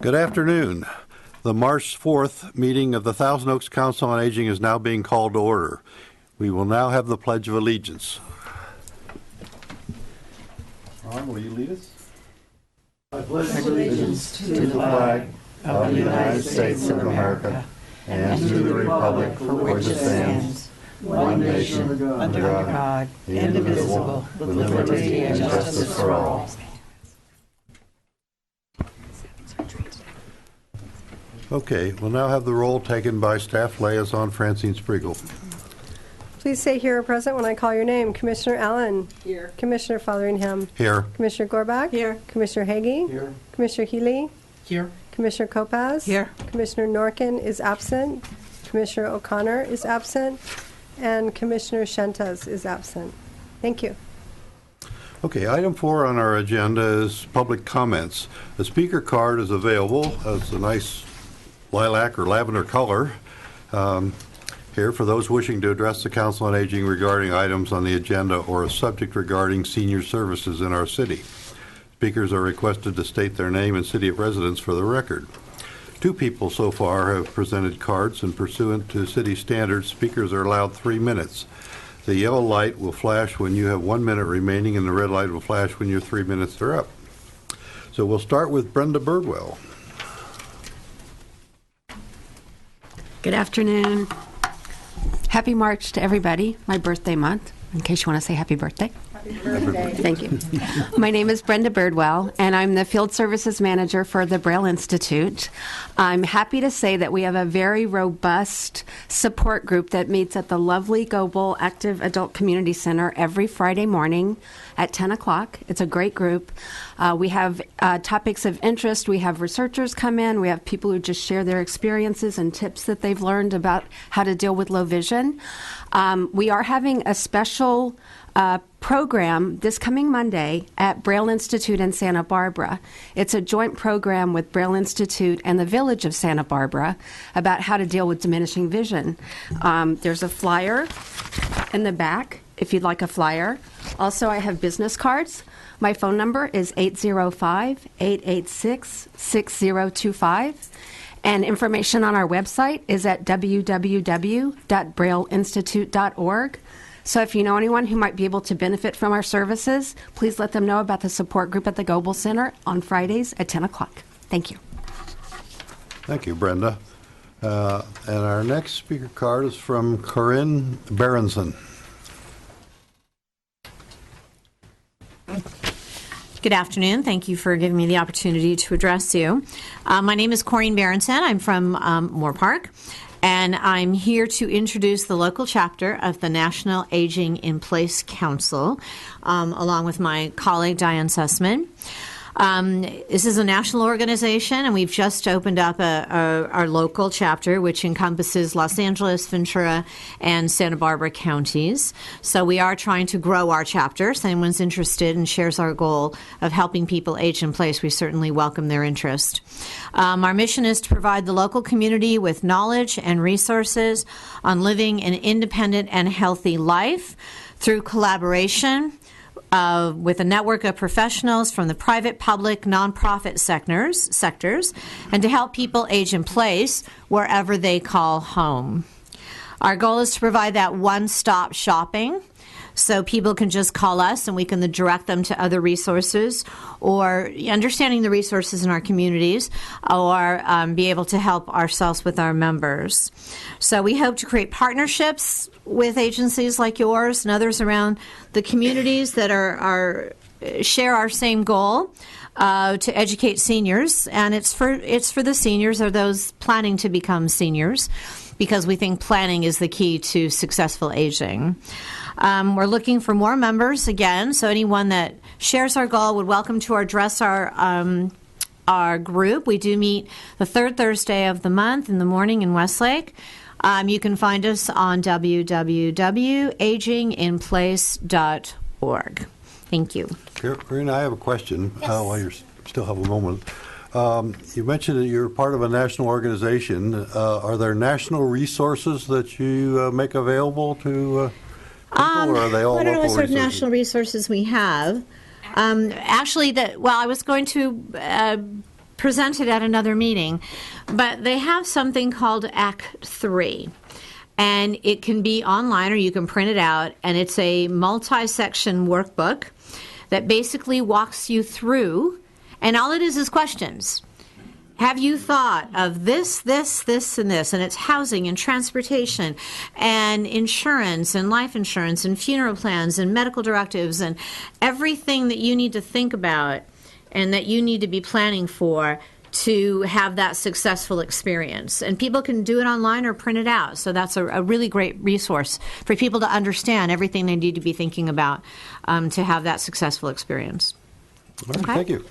Good afternoon. The March 4th meeting of the Thousand Oaks Council on Aging is now being called to order. We will now have the Pledge of Allegiance. Ron, will you lead us? I pledge allegiance to the flag of the United States of America and to the republic for which it stands, one nation, under God, indivisible, with liberty and justice for all. Okay, we'll now have the roll taken by Staff Liaison Francine Spriegel. Please say here or present when I call your name. Commissioner Allen. Here. Commissioner Fotheringham. Here. Commissioner Gorbach. Here. Commissioner Hagee. Here. Commissioner Healy. Here. Commissioner Kopaz. Here. Commissioner Norkin is absent. Commissioner O'Connor is absent. And Commissioner Shentas is absent. Thank you. Okay, item 4 on our agenda is public comments. The speaker card is available. It's a nice lilac or lavender color here for those wishing to address the Council on Aging regarding items on the agenda or a subject regarding senior services in our city. Speakers are requested to state their name and city of residence for the record. 2 people so far have presented cards, and pursuant to city standards, speakers are allowed 3 minutes. The yellow light will flash when you have 1 minute remaining, and the red light will flash when your 3 minutes are up. So we'll start with Brenda Birdwell. Good afternoon. Happy March to everybody. My birthday month, in case you want to say happy birthday. Happy birthday. Thank you. My name is Brenda Birdwell, and I'm the Field Services Manager for the Braille Institute. I'm happy to say that we have a very robust support group that meets at the lovely Goble Active Adult Community Center every Friday morning at 10 o'clock. It's a great group. We have topics of interest. We have researchers come in. We have people who just share their experiences and tips that they've learned about how to deal with low vision. We are having a special program this coming Monday at Braille Institute in Santa Barbara. It's a joint program with Braille Institute and the Village of Santa Barbara about how to deal with diminishing vision. There's a flyer in the back if you'd like a flyer. Also, I have business cards. My phone number is 805-886-6025. And information on our website is at www.brailleinstitute.org. So if you know anyone who might be able to benefit from our services, please let them know about the support group at the Goble Center on Fridays at 10 o'clock. Thank you. Thank you, Brenda. And our next speaker card is from Corinne Berenson. Good afternoon. Thank you for giving me the opportunity to address you. My name is Corinne Berenson. I'm from Moore Park, and I'm here to introduce the local chapter of the National Aging in Place Council, along with my colleague Diane Sussman. This is a national organization, and we've just opened up our local chapter, which encompasses Los Angeles, Ventura, and Santa Barbara counties. So we are trying to grow our chapter. If anyone's interested and shares our goal of helping people age in place, we certainly welcome their interest. Our mission is to provide the local community with knowledge and resources on living an independent and healthy life through collaboration with a network of professionals from the private, public, nonprofit sectors, and to help people age in place wherever they call home. Our goal is to provide that one-stop shopping so people can just call us and we can direct them to other resources or understanding the resources in our communities or be able to help ourselves with our members. So we hope to create partnerships with agencies like yours and others around the communities that share our same goal to educate seniors, and it's for the seniors or those planning to become seniors, because we think planning is the key to successful aging. We're looking for more members again, so anyone that shares our goal would welcome to address our group. We do meet the third Thursday of the month in the morning in Westlake. You can find us on www.aginginplace.org. Thank you. Corinne, I have a question. Yes. While you still have a moment. You mentioned that you're part of a national organization. Are there national resources that you make available to people, or are they all I don't know local what sort of resources? national resources we have. I was going to presented at another meeting, but they have something called Act 3. And it can be online or you can print it out, and it's a multi-section workbook that basically walks you through, and all it is questions. Have you thought of this, and this? And it's housing and transportation and insurance and life insurance and funeral plans and medical directives and everything that you need to think about and that you need to be planning for to have that successful experience. And people can do it online or print it out. So that's a really great resource for people to understand everything they need to be thinking about to have that successful experience. All right, Thank you.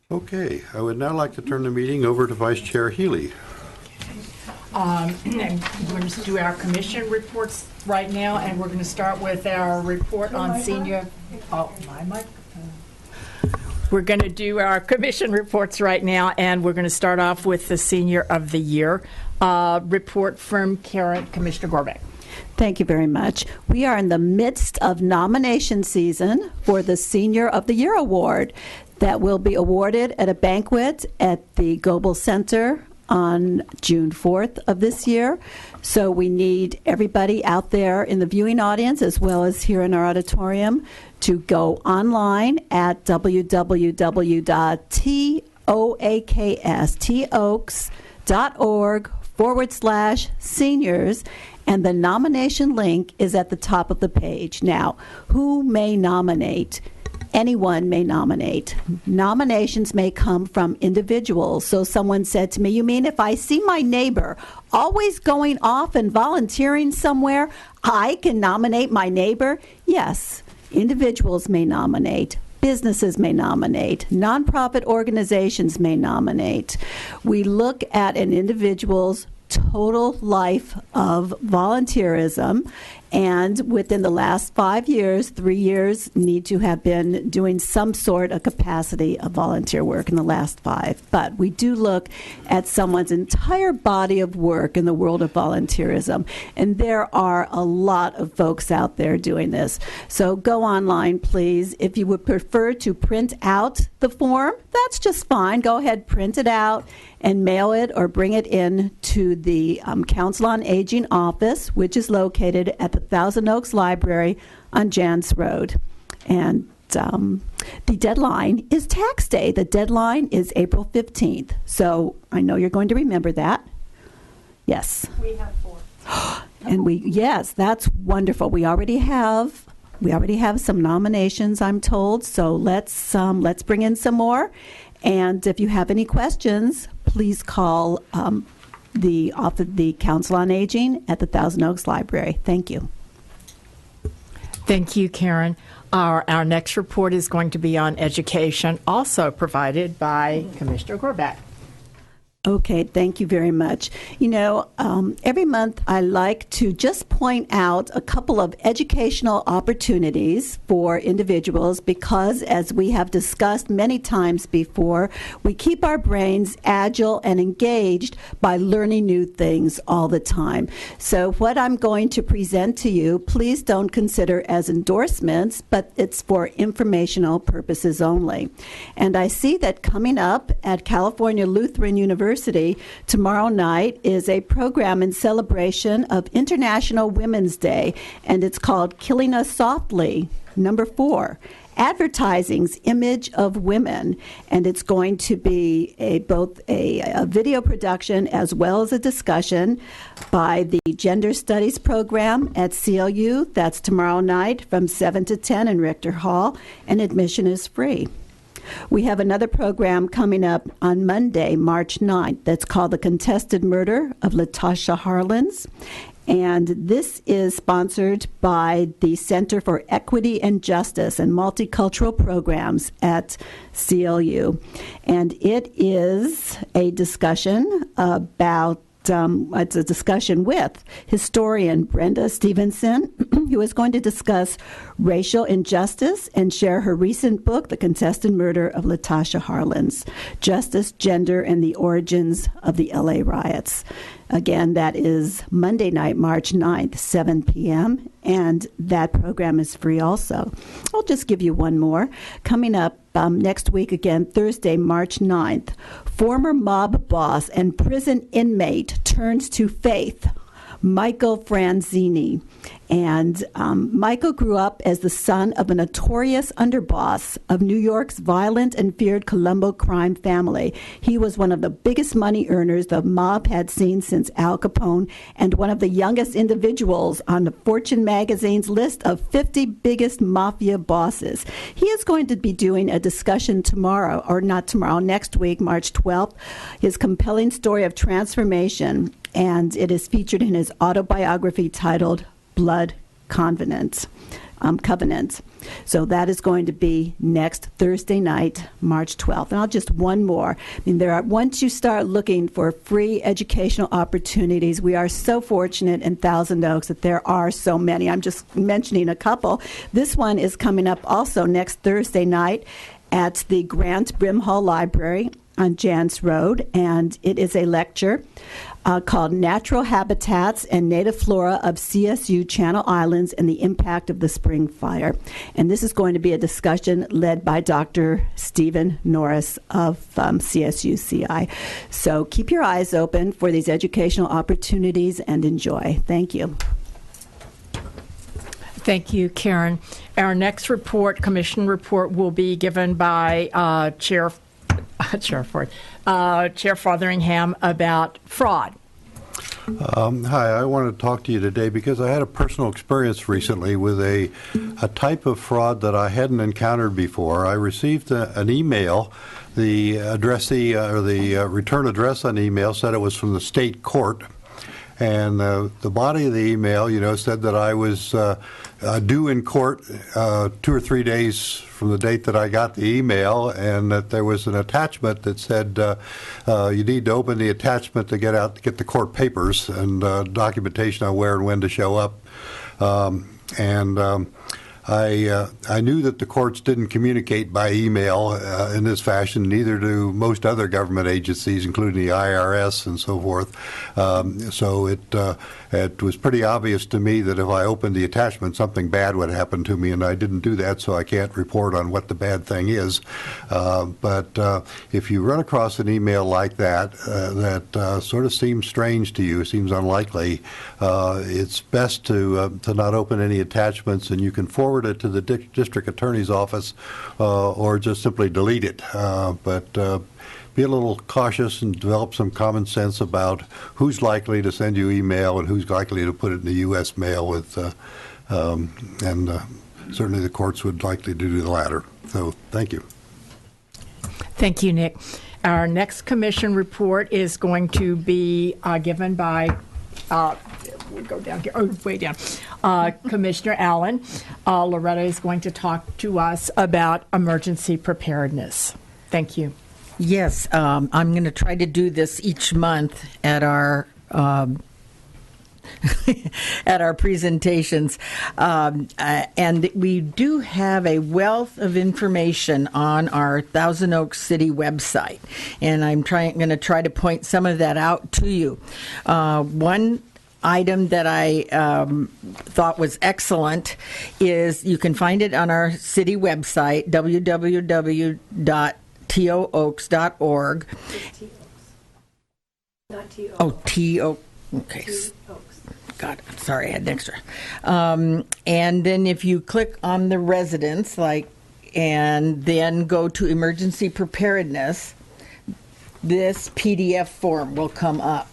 Okay, I would now like to turn the meeting over to Vice Chair Healy. And we're going to do our commission reports right now, and we're going to start with our report on senior. Oh, my microphone. We're going to do our commission reports right now, and we're going to start off with the Senior of the Year report from Commissioner Gorbeck. Thank you very much. We are in the midst of nomination season for the Senior of the Year Award that will be awarded at a banquet at the Goebel Center on June 4th of this year. So we need everybody out there in the viewing audience as well as here in our auditorium to go online at www.toaks.org/seniors, and the nomination link is at the top of the page. Now, who may nominate? Anyone may nominate. Nominations may come from individuals. So someone said to me, you mean if I see my neighbor always going off and volunteering somewhere, I can nominate my neighbor? Yes, individuals may nominate. Businesses may nominate. Nonprofit organizations may nominate. We look at an individual's total life of volunteerism, and within the last 5 years, 3 years need to have been doing some sort of capacity of volunteer work in the last 5. But we do look at someone's entire body of work in the world of volunteerism, and there are a lot of folks out there doing this. So go online, please. If you would prefer to print out the form, that's just fine. Go ahead, print it out and mail it or bring it in to the Council on Aging office, which is located at the Thousand Oaks Library on Jans Road. And the deadline is tax day. The deadline is April 15th. So I know you're going to remember that. Yes. We have 4. And yes, that's wonderful. We already have some nominations, I'm told. So let's bring in some more. And if you have any questions, please call the Council on Aging at the Thousand Oaks Library. Thank you. Thank you, Karen. Our next report is going to be on education, also provided by Commissioner Gorbeck. Okay, thank you very much. You know, every month I like to just point out a couple of educational opportunities for individuals because, as we have discussed many times before, we keep our brains agile and engaged by learning new things all the time. So what I'm going to present to you, please don't consider as endorsements, but it's for informational purposes only. And I see that coming up at California Lutheran University tomorrow night is a program in celebration of International Women's Day, and it's called Killing Us Softly, number 4, Advertising's Image of Women. And it's going to be both a video production as well as a discussion by the Gender Studies program at CLU. That's tomorrow night from 7 to 10 in Richter Hall, and admission is free. We have another program coming up on Monday, March 9th, that's called The Contested Murder of Latasha Harlins. And this is sponsored by the Center for Equity and Justice and Multicultural Programs at CLU. And it is a discussion about it's a discussion with historian Brenda Stevenson, who is going to discuss racial injustice and share her recent book, The Contested Murder of Latasha Harlins, Justice, Gender, and the Origins of the LA Riots. Again, that is Monday night, March 9th, 7 p.m., and that program is free also. I'll just give you one more. Coming up next week, again, Thursday, March 9th, former mob boss and prison inmate turns to faith, Michael Franzini. And Michael grew up as the son of a notorious underboss of New York's violent and feared Colombo crime family. He was one of the biggest money earners the mob had seen since Al Capone, and one of the youngest individuals on the Fortune magazine's list of 50 biggest mafia bosses. He is going to be doing a discussion tomorrow, or not tomorrow, next week, March 12th, his compelling story of transformation, and it is featured in his autobiography titled Blood Covenants. So that is going to be next Thursday night, March 12th. And I'll just one more. Once you start looking for free educational opportunities, we are so fortunate in Thousand Oaks that there are so many. I'm just mentioning a couple. This one is coming up also next Thursday night at the Grant Brimhall Library on Jans Road, and it is a lecture called Natural Habitats and Native Flora of CSU Channel Islands and the Impact of the Spring Fire. And this is going to be a discussion led by Dr. Stephen Norris of CSU-CI. So keep your eyes open for these educational opportunities and enjoy. Thank you. Thank you, Karen. Our next report, commission report, will be given by Chair Fotheringham about fraud. Hi, I want to talk to you today because I had a personal experience recently with a type of fraud that I hadn't encountered before. I received an email. The addressee or the return address on the email said it was from the state court. And the body of the email, said that I was due in court 2 or 3 days from the date that I got the email, and that there was an attachment that said you need to open the attachment to get the court papers and documentation on where and when to show up. I knew that the courts didn't communicate by email in this fashion, neither do most other government agencies, including the IRS and so forth. So it was pretty obvious to me that if I opened the attachment, something bad would happen to me, and I didn't do that, so I can't report on what the bad thing is. But if you run across an email like that, that sort of seems strange to you, seems unlikely, it's best to not open any attachments, and you can forward it to the district attorney's office or just simply delete it. But be a little cautious and develop some common sense about who's likely to send you email and who's likely to put it in the U.S. mail with, and certainly the courts would likely to do the latter. So thank you. Thank you, Nick. Our next commission report is going to be given by we go down here, way down. Commissioner Allen. Loretta is going to talk to us about emergency preparedness. Thank you. Yes, I'm going to try to do this each month at our at our presentations, and we do have a wealth of information on our Thousand Oaks City website, and I'm going to try to point some of that out to you. One item that I thought was excellent is you can find it on our city website, www.tooaks.org. Not T-O. Oh, T-O. Okay. T-Oaks. God, I'm sorry, I had an extra. And then if you click on the residents, and then go to emergency preparedness, this PDF form will come up.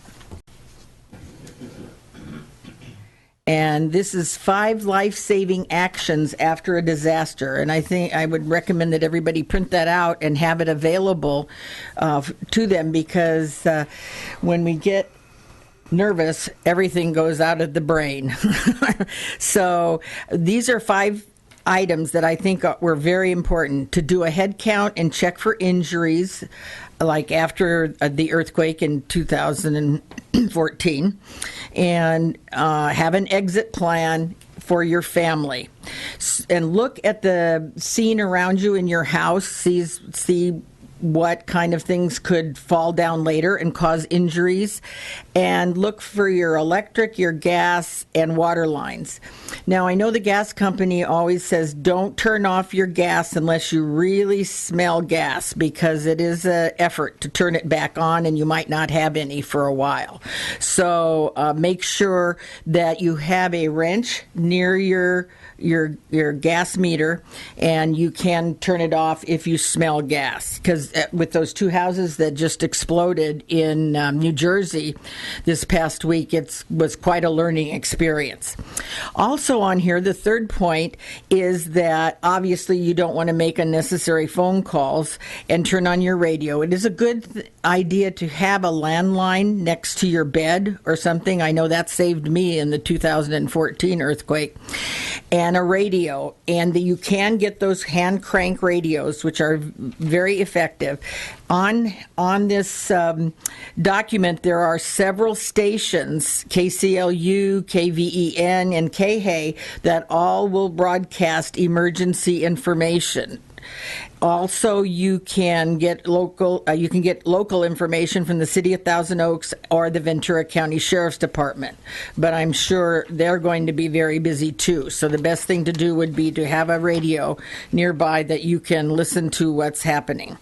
And this is 5 life-saving actions after a disaster. And I think I would recommend that everybody print that out and have it available to them, because when we get nervous, everything goes out of the brain. So these are 5 items that I think were very important: to do a head count and check for injuries, like after the earthquake in 2014, and have an exit plan for your family, and look at the scene around you in your house, see what kind of things could fall down later and cause injuries, and look for your electric, your gas, and water lines. Now, I know the gas company always says don't turn off your gas unless you really smell gas, because it is an effort to turn it back on and you might not have any for a while. So make sure that you have a wrench near your gas meter, and you can turn it off if you smell gas, because with those two houses that just exploded in New Jersey this past week, it was quite a learning experience. Also on here, the third point is that obviously you don't want to make unnecessary phone calls and turn on your radio. It is a good idea to have a landline next to your bed or something. I know that saved me in the 2014 earthquake. And a radio, and you can get those hand crank radios, which are very effective. On this document, there are several stations, KCLU, KVEN, and KHAY, that all will broadcast emergency information. Also, you can get local information from the City of Thousand Oaks or the Ventura County Sheriff's Department, but I'm sure they're going to be very busy too. So the best thing to do would be to have a radio nearby that you can listen to what's happening.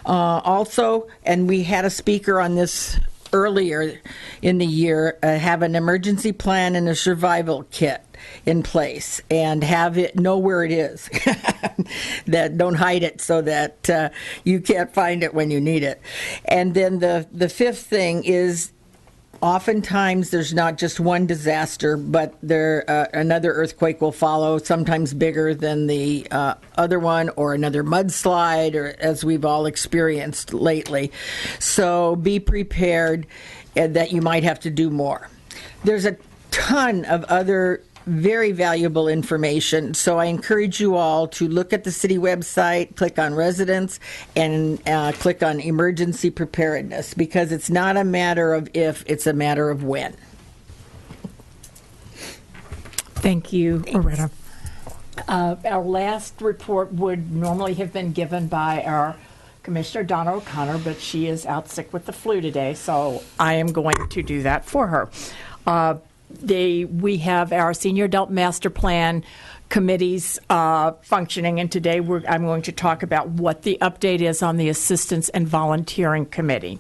Also, and we had a speaker on this earlier in the year, have an emergency plan and a survival kit in place, and have it know where it is. That don't hide it so that you can't find it when you need it. And then the fifth thing is, oftentimes there's not just one disaster, but another earthquake will follow, sometimes bigger than the other one, or another mudslide, or as we've all experienced lately. So be prepared that you might have to do more. There's a ton of other very valuable information, so I encourage you all to look at the city website, click on residents, and click on emergency preparedness, because it's not a matter of if, it's a matter of when. Thank you, Loretta. Our last report would normally have been given by our Commissioner Donna O'Connor, but she is out sick with the flu today, so I am going to do that for her. We have our Senior Adult Master Plan committees functioning, and today I'm going to talk about what the update is on the Assistance and Volunteering Committee.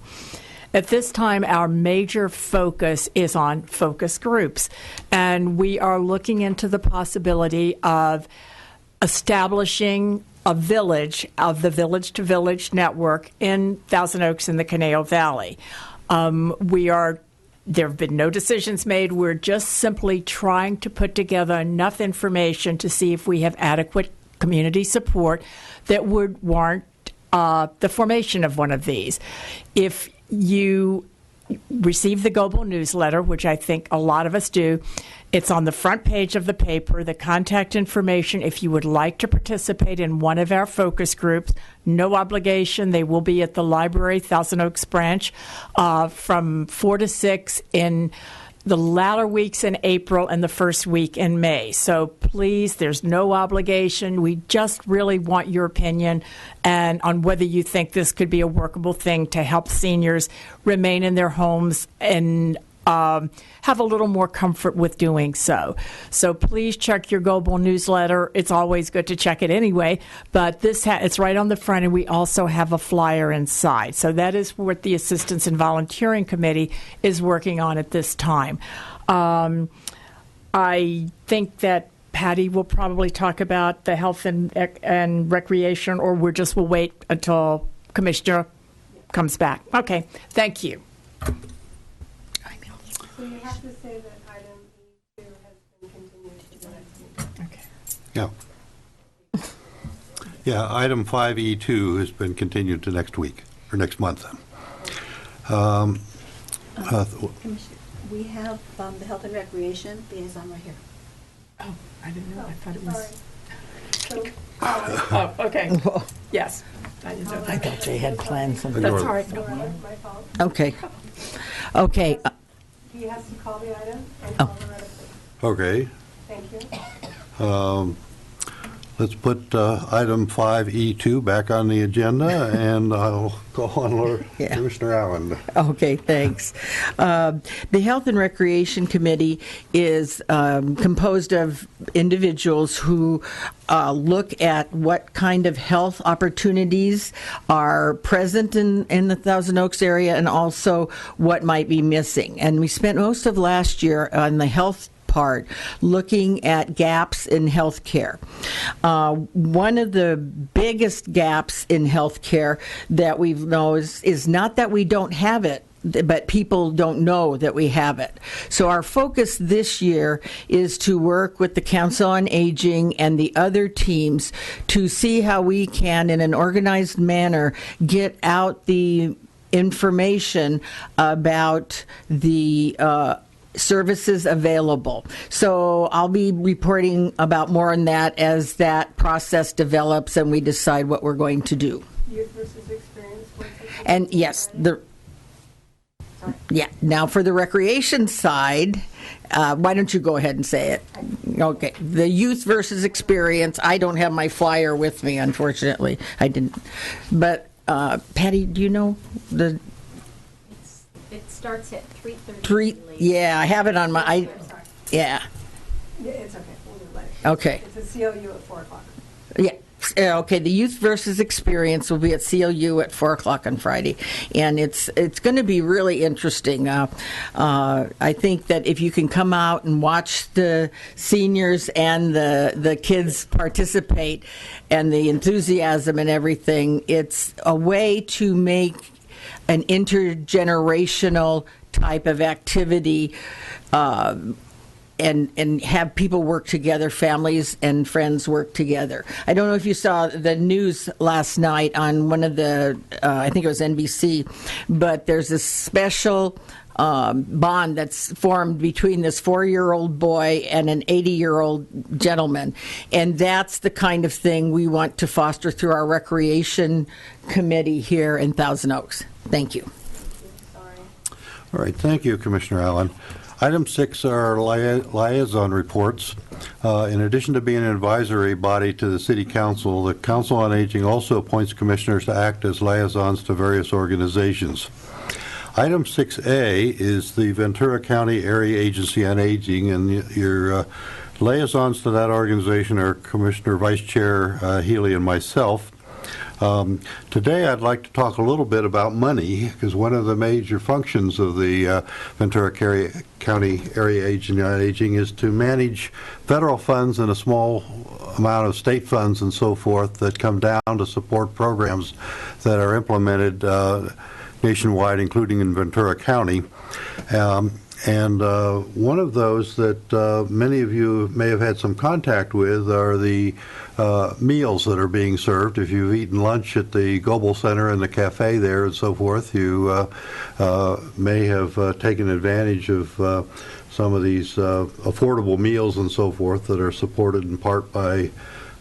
At this time, our major focus is on focus groups, and we are looking into the possibility of establishing a village, of the Village to Village network in Thousand Oaks in the Conejo Valley. There have been no decisions made. We're just simply trying to put together enough information to see if we have adequate community support that would warrant the formation of one of these. If you receive the Global newsletter, which I think a lot of us do, it's on the front page of the paper, the contact information. If you would like to participate in one of our focus groups, no obligation. They will be at the library, Thousand Oaks branch, from 4 to 6 in the latter weeks in April and the first week in May. So please, there's no obligation. We just really want your opinion and on whether you think this could be a workable thing to help seniors remain in their homes and have a little more comfort with doing so. So please check your Global newsletter. It's always good to check it anyway, but it's right on the front, and we also have a flyer inside. So that is what the Assistance and Volunteering Committee is working on at this time. I think that Patty will probably talk about the health and recreation, or we'll wait until Commissioner comes back. Okay, thank you. So you have to say that item E2 has been continued to the next meeting. Yeah. Yeah, item 5E2 has been continued to next week, or next month. We have the Health and Recreation Liaison right here. Oh, I didn't know. I thought it was... So, Oh, okay. Yes. I didn't know. I thought they had planned something. That's all right. all right, my fault. Okay. Okay. He has to call the item and call the letter, please. Okay. Thank you. let's put item 5E2 back on the agenda, and I'll call on Yeah. Commissioner Allen. Okay, thanks. The Health and Recreation Committee is composed of individuals who look at what kind of health opportunities are present in the Thousand Oaks area and also what might be missing. And we spent most of last year on the health part looking at gaps in health care. One of the biggest gaps in health care that we've noticed is not that we don't have it, but people don't know that we have it. So our focus this year is to work with the Council on Aging and the other teams to see how we can, in an organized manner, get out the information about the services available. So I'll be reporting about more on that as that process develops and we decide what we're going to do. Youth versus experience. And yes, now for the recreation side, why don't you go ahead and say it? Okay, the youth versus experience. I don't have my flyer with me, unfortunately. I didn't. But Patty, do you know the? It starts at 3:30. Yeah, I have it on my. Yeah. Yeah, it's okay. We'll do it later. Okay. It's a COU at 4 o'clock. Yeah. Okay, the Youth versus Experience will be at CLU at 4 o'clock on Friday, and it's going to be really interesting. I think that if you can come out and watch the seniors and the kids participate, and the enthusiasm and everything, it's a way to make an intergenerational type of activity. And have people work together, families and friends work together. I don't know if you saw the news last night on one of the, I think it was NBC, but there's a special bond that's formed between this 4-year-old boy and an 80-year-old gentleman. And that's the kind of thing we want to foster through our recreation committee here in Thousand Oaks. Thank you. All right, thank you, Commissioner Allen. Item 6 are liaison reports. In addition to being an advisory body to the City Council, the Council on Aging also appoints commissioners to act as liaisons to various organizations. Item 6A is the Ventura County Area Agency on Aging, and your liaisons to that organization are Commissioner Vice Chair Healy and myself. Today I'd like to talk a little bit about money, because one of the major functions of the Ventura County Area Agency on Aging is to manage federal funds and a small amount of state funds and so forth that come down to support programs that are implemented nationwide, including in Ventura County. And one of those that many of you may have had some contact with are the meals that are being served. If you've eaten lunch at the Global Center and the cafe there and so forth, you may have taken advantage of some of these affordable meals and so forth that are supported in part by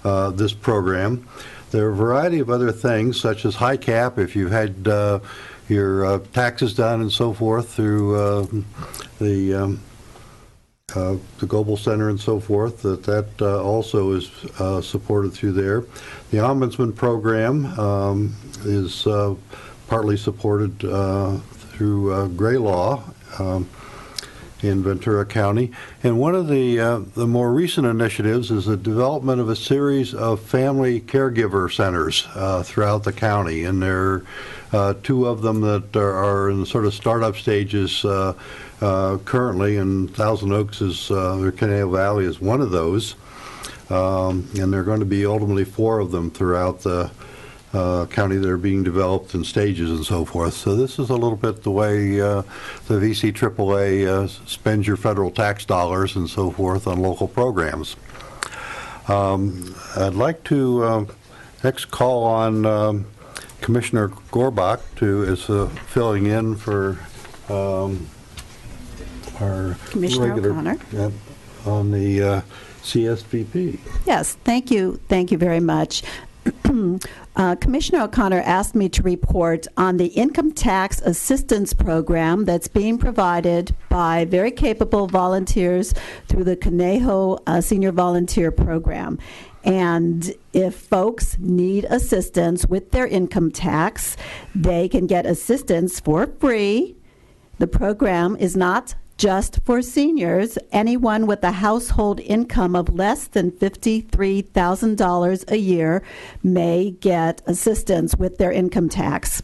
this program. There are a variety of other things, such as high cap, if you've had your taxes done and so forth through the Global Center and so forth, that also is supported through there. The Ombudsman program is partly supported through Gray Law in Ventura County. And one of the more recent initiatives is the development of a series of family caregiver centers throughout the county. And there are 2 of them that are in sort of startup stages currently, and Thousand Oaks is, or Conejo Valley is one of those. And there are going to be ultimately 4 of them throughout the county that are being developed in stages and so forth. So this is a little bit the way the VC AAA spends your federal tax dollars and so forth on local programs. I'd like to next call on Commissioner Gorbach is filling in for our Commissioner regular O'Connor. On the CSVP. Yes, thank you. Thank you very much. Commissioner O'Connor asked me to report on the income tax assistance program that's being provided by very capable volunteers through the Conejo Senior Volunteer Program. And if folks need assistance with their income tax, they can get assistance for free. The program is not just for seniors. Anyone with a household income of less than $53,000 a year may get assistance with their income tax.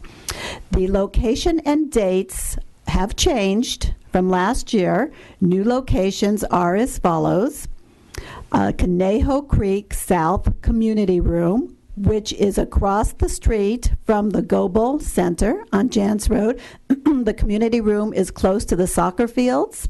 The location and dates have changed from last year. New locations are as follows. Conejo Creek South Community Room, which is across the street from the Goebel Center on Jans Road. The community room is close to the soccer fields.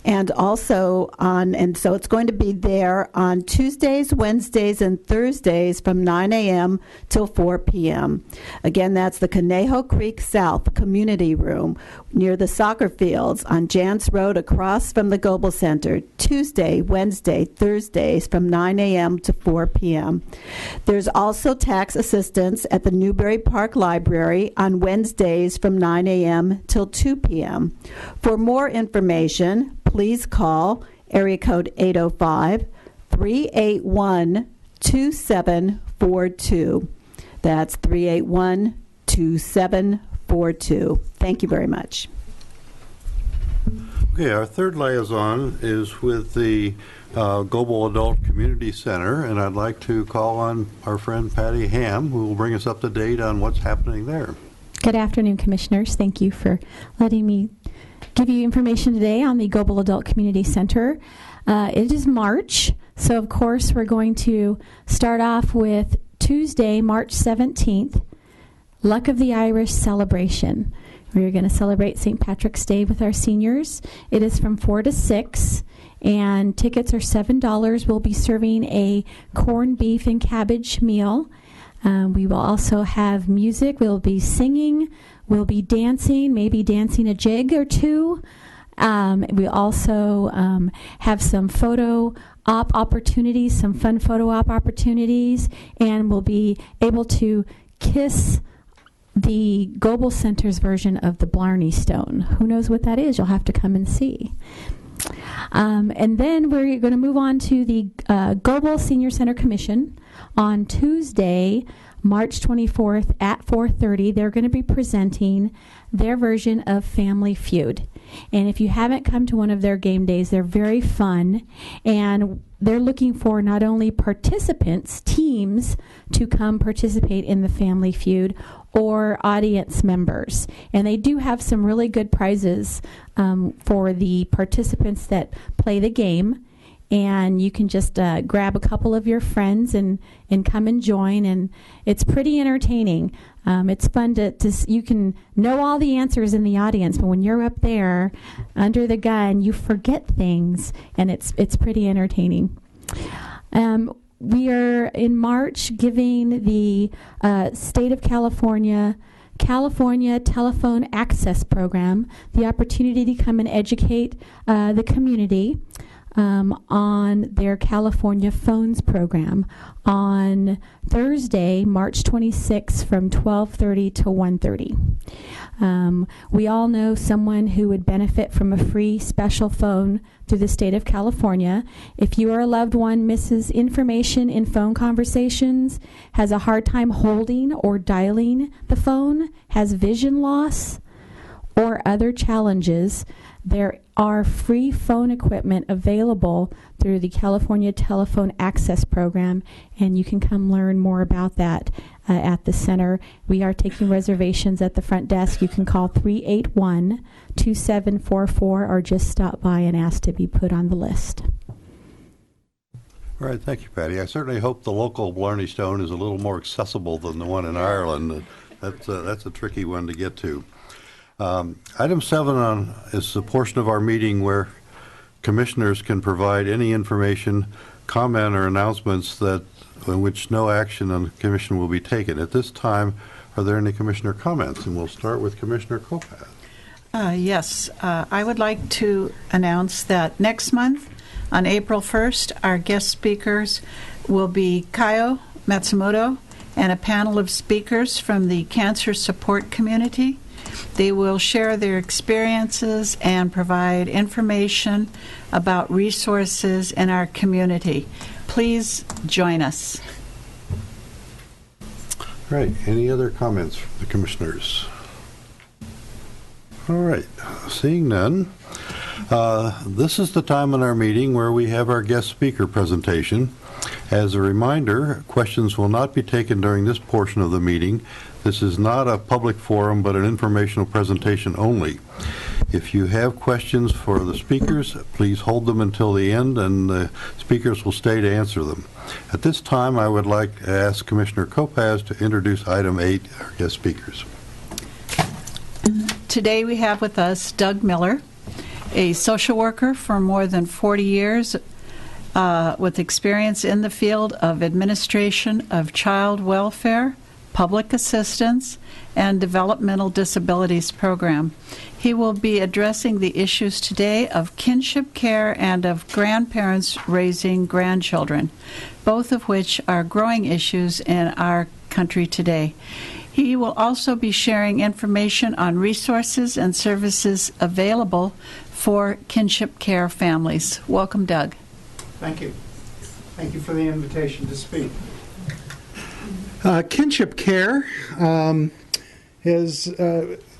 And also so it's going to be there on Tuesdays, Wednesdays, and Thursdays from 9 a.m. till 4 p.m. Again, that's the Conejo Creek South Community Room near the soccer fields on Jans Road across from the Goebel Center, Tuesday, Wednesday, Thursdays from 9 a.m. to 4 p.m. There's also tax assistance at the Newbury Park Library on Wednesdays from 9 a.m. till 2 p.m. For more information, please call area code 805-381-2742. That's 381-2742. Thank you very much. Okay, our third liaison is with the Global Adult Community Center, and I'd like to call on our friend Patty Ham, who will bring us up to date on what's happening there. Good afternoon, Commissioners. Thank you for letting me give you information today on the Global Adult Community Center. It is March, so of course we're going to start off with Tuesday, March 17th, Luck of the Irish celebration. We're going to celebrate St. Patrick's Day with our seniors. It is from 4 to 6, and tickets are $7. We'll be serving a corned beef and cabbage meal. We will also have music. We'll be singing. We'll be dancing, maybe dancing a jig or two. We also have some photo op opportunities, some fun photo op opportunities, and we'll be able to kiss the Goebel Center's version of the Blarney Stone. Who knows what that is? You'll have to come and see. And then we're going to move on to the Goebel Senior Center Commission on Tuesday, March 24th at 4:30. They're going to be presenting their version of Family Feud. And if you haven't come to one of their game days, they're very fun. And they're looking for not only participants, teams, to come participate in the Family Feud, or audience members. And they do have some really good prizes for the participants that play the game. And you can just grab a couple of your friends and come and join. And it's pretty entertaining. It's fun to you can know all the answers in the audience, but when you're up there under the gun, you forget things, and it's pretty entertaining. We are in March giving the State of California Telephone Access Program the opportunity to come and educate the community on their California Phones program on Thursday, March 26th from 12:30 to 1:30. We all know someone who would benefit from a free special phone through the state of California. If you or a loved one misses information in phone conversations, has a hard time holding or dialing the phone, has vision loss, or other challenges, there are free phone equipment available through the California Telephone Access Program, and you can come learn more about that at the center. We are taking reservations at the front desk. You can call 381-2744 or just stop by and ask to be put on the list. All right, thank you, Patty. I certainly hope the local Blarney Stone is a little more accessible than the one in Ireland. That's a tricky one to get to. Item 7 is the portion of our meeting where commissioners can provide any information, comment, or announcements in which no action on the commission will be taken. At this time, are there any commissioner comments? And we'll start with Commissioner Kopath. Yes, I would like to announce that next month, on April 1st, our guest speakers will be Kaio Matsumoto and a panel of speakers from the cancer support community. They will share their experiences and provide information about resources in our community. Please join us. All right, any other comments from the commissioners? All right, seeing none, this is the time in our meeting where we have our guest speaker presentation. As a reminder, questions will not be taken during this portion of the meeting. This is not a public forum, but an informational presentation only. If you have questions for the speakers, please hold them until the end, and the speakers will stay to answer them. At this time, I would like to ask Commissioner Kopacz to introduce item 8, our guest speakers. Today we have with us Doug Miller, a social worker for more than 40 years with experience in the field of administration of child welfare, public assistance, and developmental disabilities program. He will be addressing the issues today of kinship care and of grandparents raising grandchildren, both of which are growing issues in our country today. He will also be sharing information on resources and services available for kinship care families. Welcome, Doug. Thank you. Thank you for the invitation to speak. Kinship care is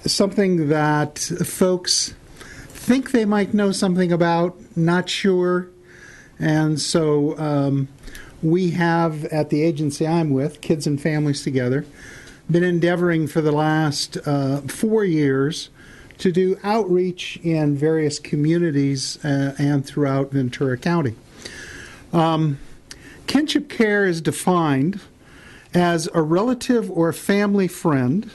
something that folks think they might know something about, not sure. And so we have, at the agency I'm with, Kids and Families Together, been endeavoring for the last 4 years to do outreach in various communities and throughout Ventura County. Kinship care is defined as a relative or family friend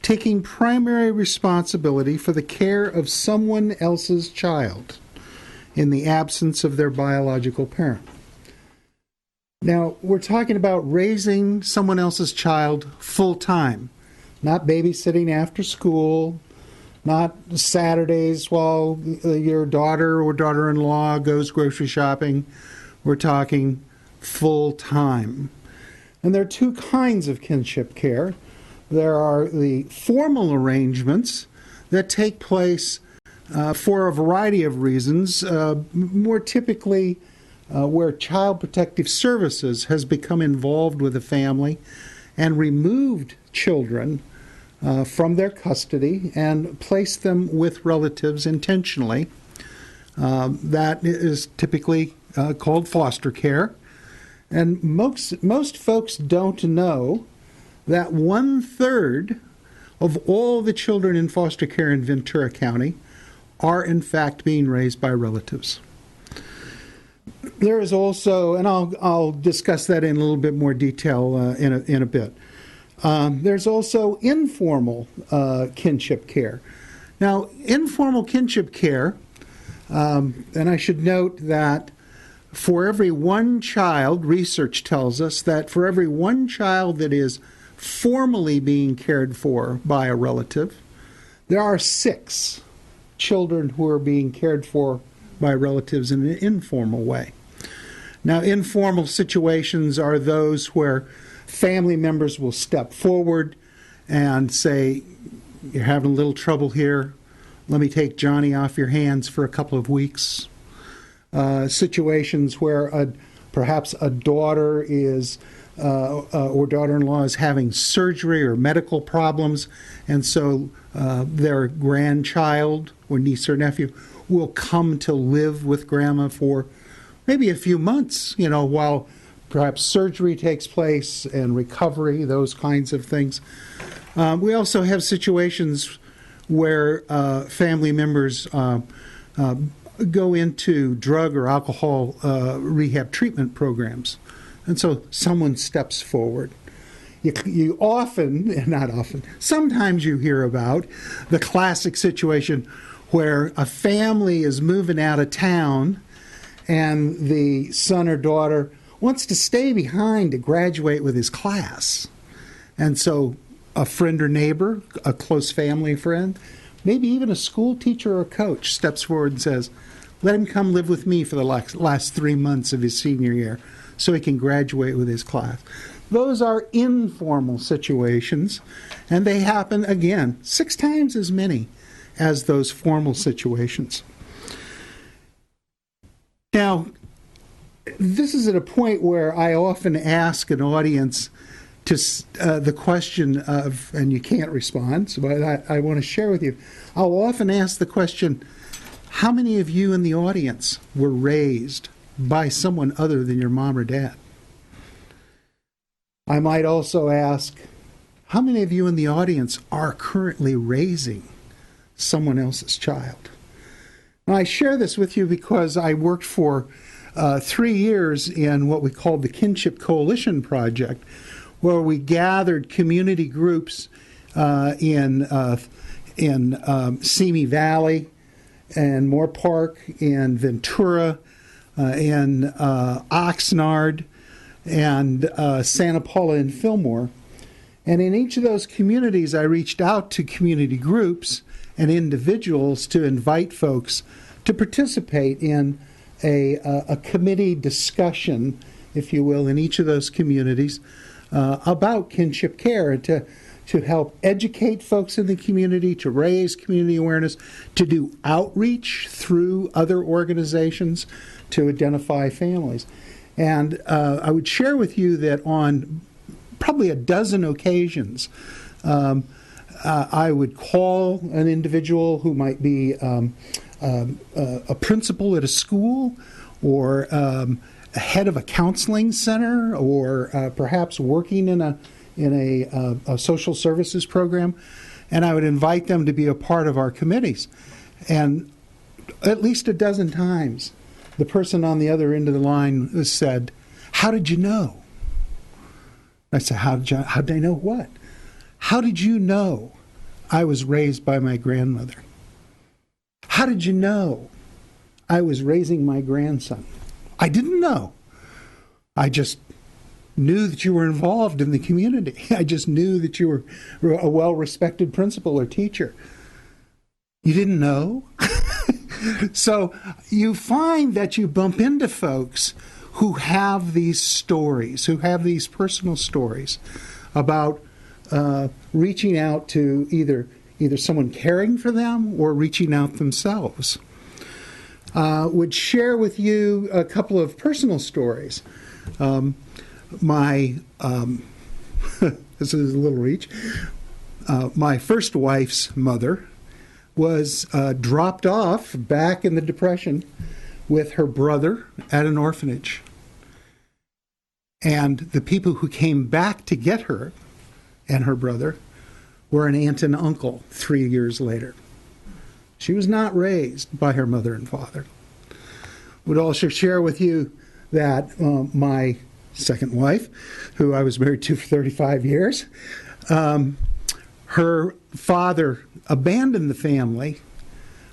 taking primary responsibility for the care of someone else's child in the absence of their biological parent. Now, we're talking about raising someone else's child full-time, not babysitting after school, not Saturdays while your daughter or daughter-in-law goes grocery shopping. We're talking full-time. And there are two kinds of kinship care. There are the formal arrangements that take place for a variety of reasons, more typically where Child Protective Services has become involved with a family and removed children from their custody and placed them with relatives intentionally. That is typically called foster care. And most folks don't know that 1/3 of all the children in foster care in Ventura County are in fact being raised by relatives. There is also, and I'll discuss that in a little bit more detail in a bit. There's also informal kinship care. Now, informal kinship care, and I should note that for every one child, research tells us that for every one child that is formally being cared for by a relative, there are 6 children who are being cared for by relatives in an informal way. Now, informal situations are those where family members will step forward and say, "You're having a little trouble here. Let me take Johnny off your hands for a couple of weeks." Situations where perhaps a daughter is or daughter-in-law is having surgery or medical problems, and so their grandchild or niece or nephew will come to live with grandma for maybe a few months, while perhaps surgery takes place and recovery, those kinds of things. We also have situations where family members go into drug or alcohol rehab treatment programs. And so someone steps forward. You often, not often, sometimes you hear about the classic situation where a family is moving out of town and the son or daughter wants to stay behind to graduate with his class. And so a friend or neighbor, a close family friend, maybe even a school teacher or coach steps forward and says, "Let him come live with me for the last 3 months of his senior year so he can graduate with his class." those are informal situations, and they happen, again, 6 times as many as those formal situations. Now, this is at a point where I often ask an audience to the question of, and you can't respond, so I want to share with you. I'll often ask the question, how many of you in the audience were raised by someone other than your mom or dad? I might also ask, how many of you in the audience are currently raising someone else's child? Now, I share this with you because I worked for 3 years in what we called the Kinship Coalition Project, where we gathered community groups in Simi Valley and Moore Park and Ventura and Oxnard and Santa Paula and Fillmore. And in each of those communities, I reached out to community groups and individuals to invite folks to participate in a committee discussion, if you will, in each of those communities about kinship care, and to help educate folks in the community, to raise community awareness, to do outreach through other organizations to identify families. And I would share with you that on probably a dozen occasions, I would call an individual who might be a principal at a school, or a head of a counseling center, or perhaps working in a social services program, and I would invite them to be a part of our committees. And at least a dozen times, the person on the other end of the line said, "How did you know?" I said, how did I know what? How did you know I was raised by my grandmother? How did you know I was raising my grandson? I didn't know. I just knew that you were involved in the community. I just knew that you were a well-respected principal or teacher. You didn't know? So you find that you bump into folks who have these stories, who have these personal stories about reaching out to either someone caring for them or reaching out themselves. Would share with you a couple of personal stories. This is a little reach. My first wife's mother was dropped off back in the Depression with her brother at an orphanage. And the people who came back to get her and her brother were an aunt and uncle 3 years later. She was not raised by her mother and father. Would also share with you that my second wife, who I was married to for 35 years, her father abandoned the family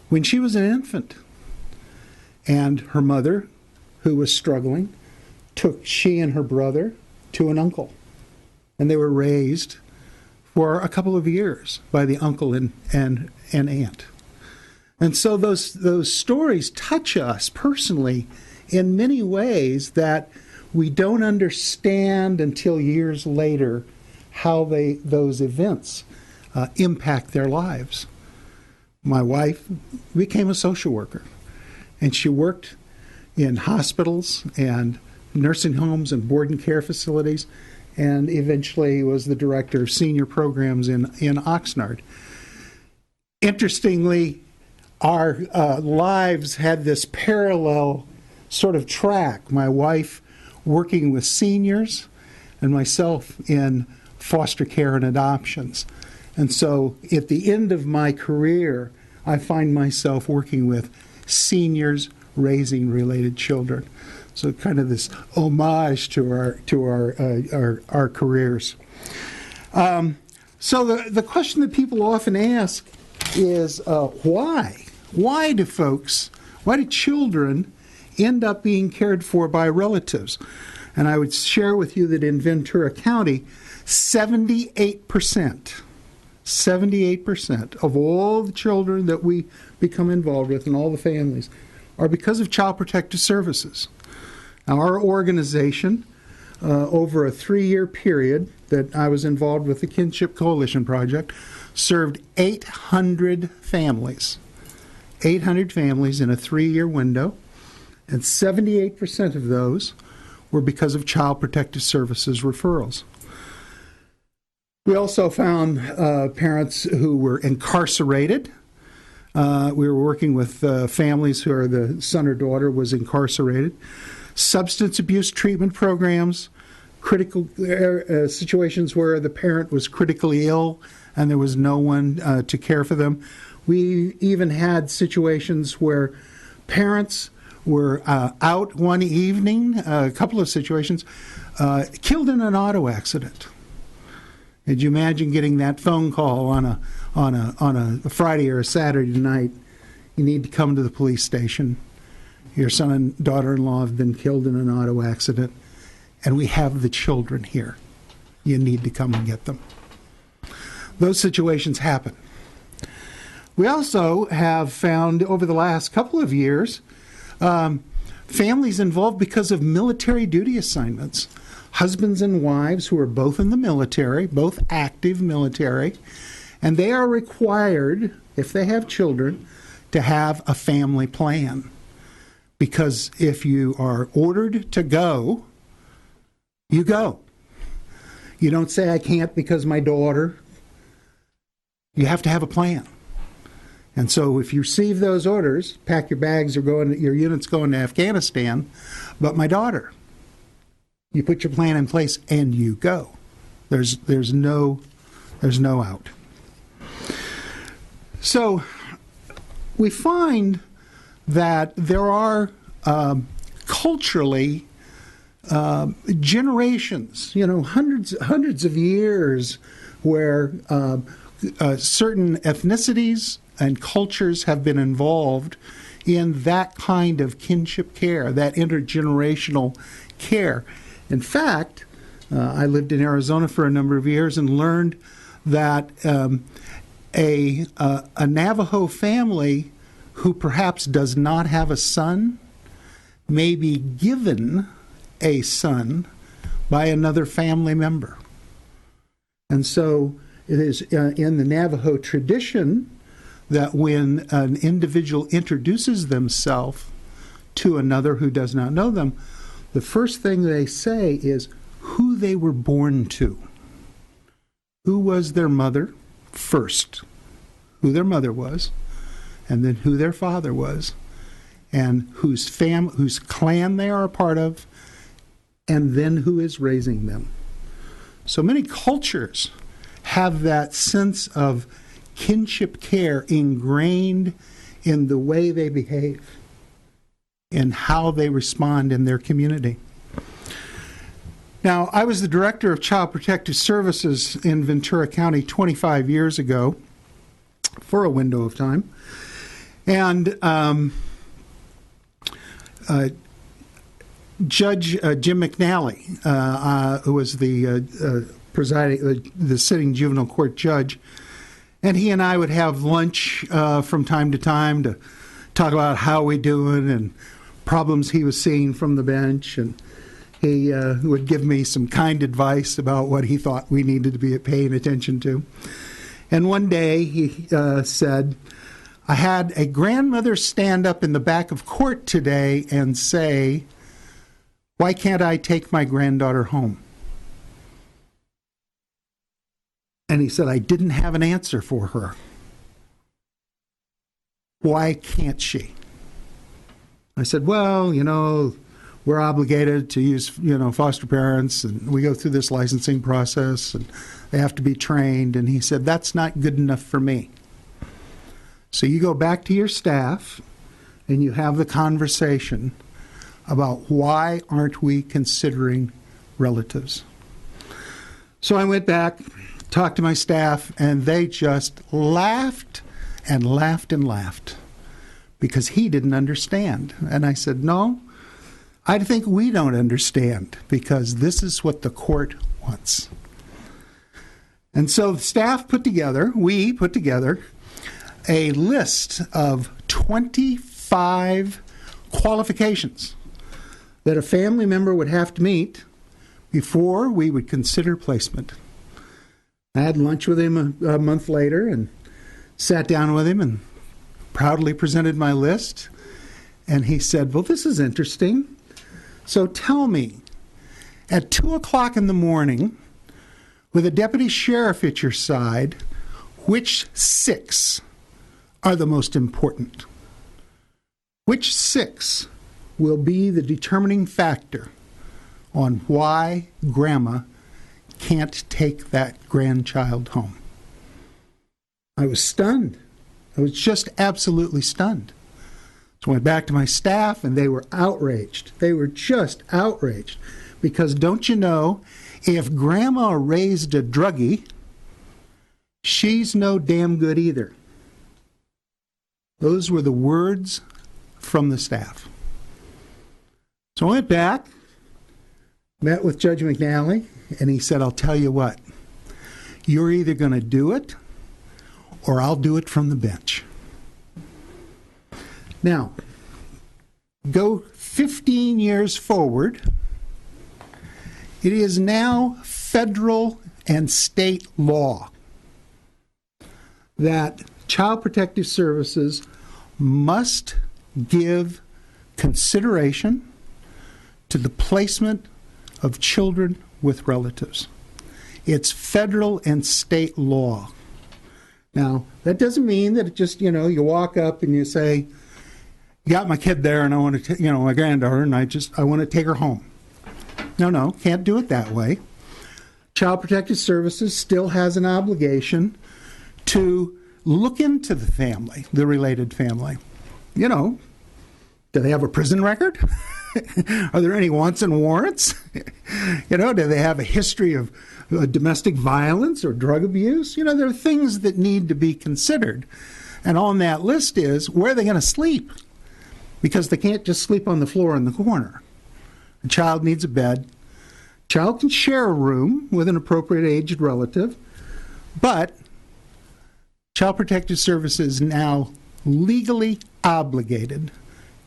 when she was an infant. And her mother, who was struggling, took she and her brother to an uncle. And they were raised for a couple of years by the uncle and aunt. And so those stories touch us personally in many ways that we don't understand until years later how those events impact their lives. My wife became a social worker, and she worked in hospitals and nursing homes and board and care facilities, and eventually was the director of senior programs in Oxnard. Interestingly, our lives had this parallel sort of track. My wife working with seniors and myself in foster care and adoptions. And so at the end of my career, I find myself working with seniors raising related children. So kind of this homage to our careers. So the question that people often ask is why? Why do children end up being cared for by relatives? And I would share with you that in Ventura County, 78% of all the children that we become involved with and all the families are because of Child Protective Services. Now, our organization over a 3-year period that I was involved with the Kinship Coalition Project, served 800 families. 800 families in a 3-year window, and 78% of those were because of Child Protective Services referrals. We also found parents who were incarcerated. We were working with families who the son or daughter was incarcerated. Substance abuse treatment programs, critical situations where the parent was critically ill and there was no one to care for them. We even had situations where parents were out one evening, a couple of situations, killed in an auto accident. Could you imagine getting that phone call on a Friday or a Saturday night? You need to come to the police station. Your son and daughter-in-law have been killed in an auto accident, and we have the children here. You need to come and get them. Those situations happen. We also have found over the last couple of years families involved because of military duty assignments. Husbands and wives who are both in the military, both active military, and they are required, if they have children, to have a family plan. Because if you are ordered to go, you go. You don't say, I can't because my daughter. You have to have a plan. And so if you receive those orders, pack your bags, your unit's going to Afghanistan, but my daughter, you put your plan in place and you go. There's no out. So we find that there are culturally generations, hundreds of years where certain ethnicities and cultures have been involved in that kind of kinship care, that intergenerational care. In fact, I lived in Arizona for a number of years and learned that a Navajo family who perhaps does not have a son may be given a son by another family member. And so it is in the Navajo tradition that when an individual introduces themselves to another who does not know them, the first thing they say is who they were born to. Who was their mother first, who their mother was, and then who their father was, and whose clan they are a part of, and then who is raising them. So many cultures have that sense of kinship care ingrained in the way they behave and how they respond in their community. Now, I was the director of Child Protective Services in Ventura County 25 years ago for a window of time. And Judge Jim McNally, who was the sitting juvenile court judge, and he and I would have lunch from time to time to talk about how we doing and problems he was seeing from the bench, and he would give me some kind advice about what he thought we needed to be paying attention to. And one day he said, I had a grandmother stand up in the back of court today and say, why can't I take my granddaughter home? And he said, I didn't have an answer for her. Why can't she? I said, well, we're obligated to use, foster parents, and we go through this licensing process, and they have to be trained. And he said, that's not good enough for me. So you go back to your staff, and you have the conversation about why aren't we considering relatives. So I went back, talked to my staff, and they just laughed and laughed and laughed because he didn't understand. And I said, no, I think we don't understand because this is what the court wants. And so the staff we put together a list of 25 qualifications that a family member would have to meet before we would consider placement. I had lunch with him a month later and sat down with him and proudly presented my list. And he said, well, this is interesting. So tell me, at 2 o'clock in the morning, with a deputy sheriff at your side, which 6 are the most important? Which 6 will be the determining factor on why grandma can't take that grandchild home? I was stunned. I was just absolutely stunned. So I went back to my staff, and they were outraged. They were just outraged. Because don't you know, if grandma raised a druggie, she's no damn good either. Those were the words from the staff. So I went back, met with Judge McNally, and he said, I'll tell you what, you're either going to do it or I'll do it from the bench. Now, go 15 years forward. It is now federal and state law that Child Protective Services must give consideration to the placement of children with relatives. It's federal and state law. Now, that doesn't mean that it just, you walk up and you say, you got my kid there and I want to, my granddaughter, and I want to take her home. No, can't do it that way. Child Protective Services still has an obligation to look into the family, the related family. Do they have a prison record? Are there any wants and warrants? Do they have a history of domestic violence or drug abuse? There are things that need to be considered. And on that list is, where are they going to sleep? Because they can't just sleep on the floor in the corner. A child needs a bed. Child can share a room with an appropriate aged relative, but Child Protective Services is now legally obligated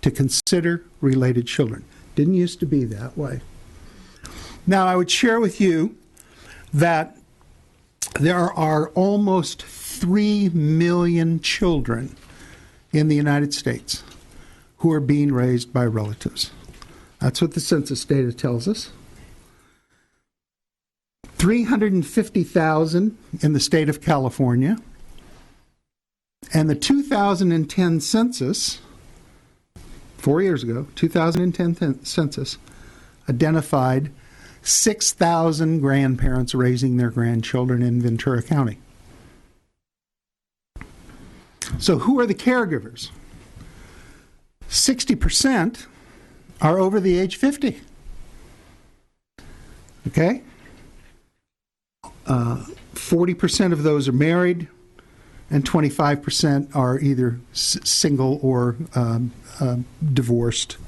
to consider related children. Didn't used to be that way. Now, I would share with you that there are almost 3 million children in the United States who are being raised by relatives. That's what the census data tells us. 350,000 in the state of California. And the 2010 census, 4 years ago, 2010 census, identified 6,000 grandparents raising their grandchildren in Ventura County. So who are the caregivers? 60% are over the age 50. Okay? 40% of those are married, and 25% are either single or divorced.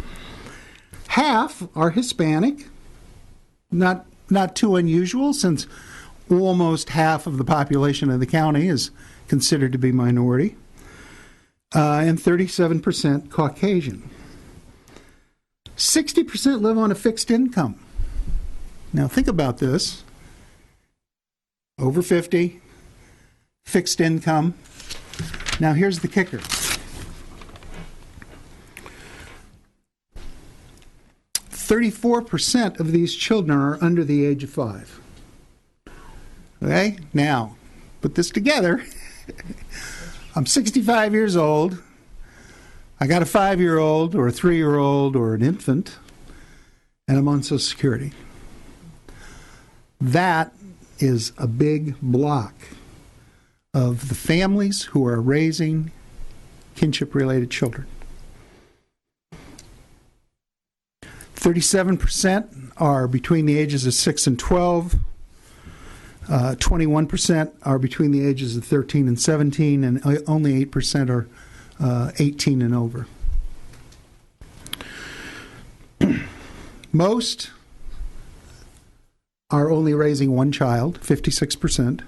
Half are Hispanic, not too unusual, since almost half of the population of the county is considered to be minority, and 37% Caucasian. 60% live on a fixed income. Now think about this. Over 50, fixed income. Now here's the kicker. 34% of these children are under the age of 5. Okay? Now, put this together. I'm 65 years old. I got a 5-year-old or a 3-year-old or an infant, and I'm on Social Security. That is a big block of the families who are raising kinship-related children. 37% are between the ages of 6 and 12. 21% are between the ages of 13 and 17, and only 8% are 18 and over. Most are only raising one child, 56%.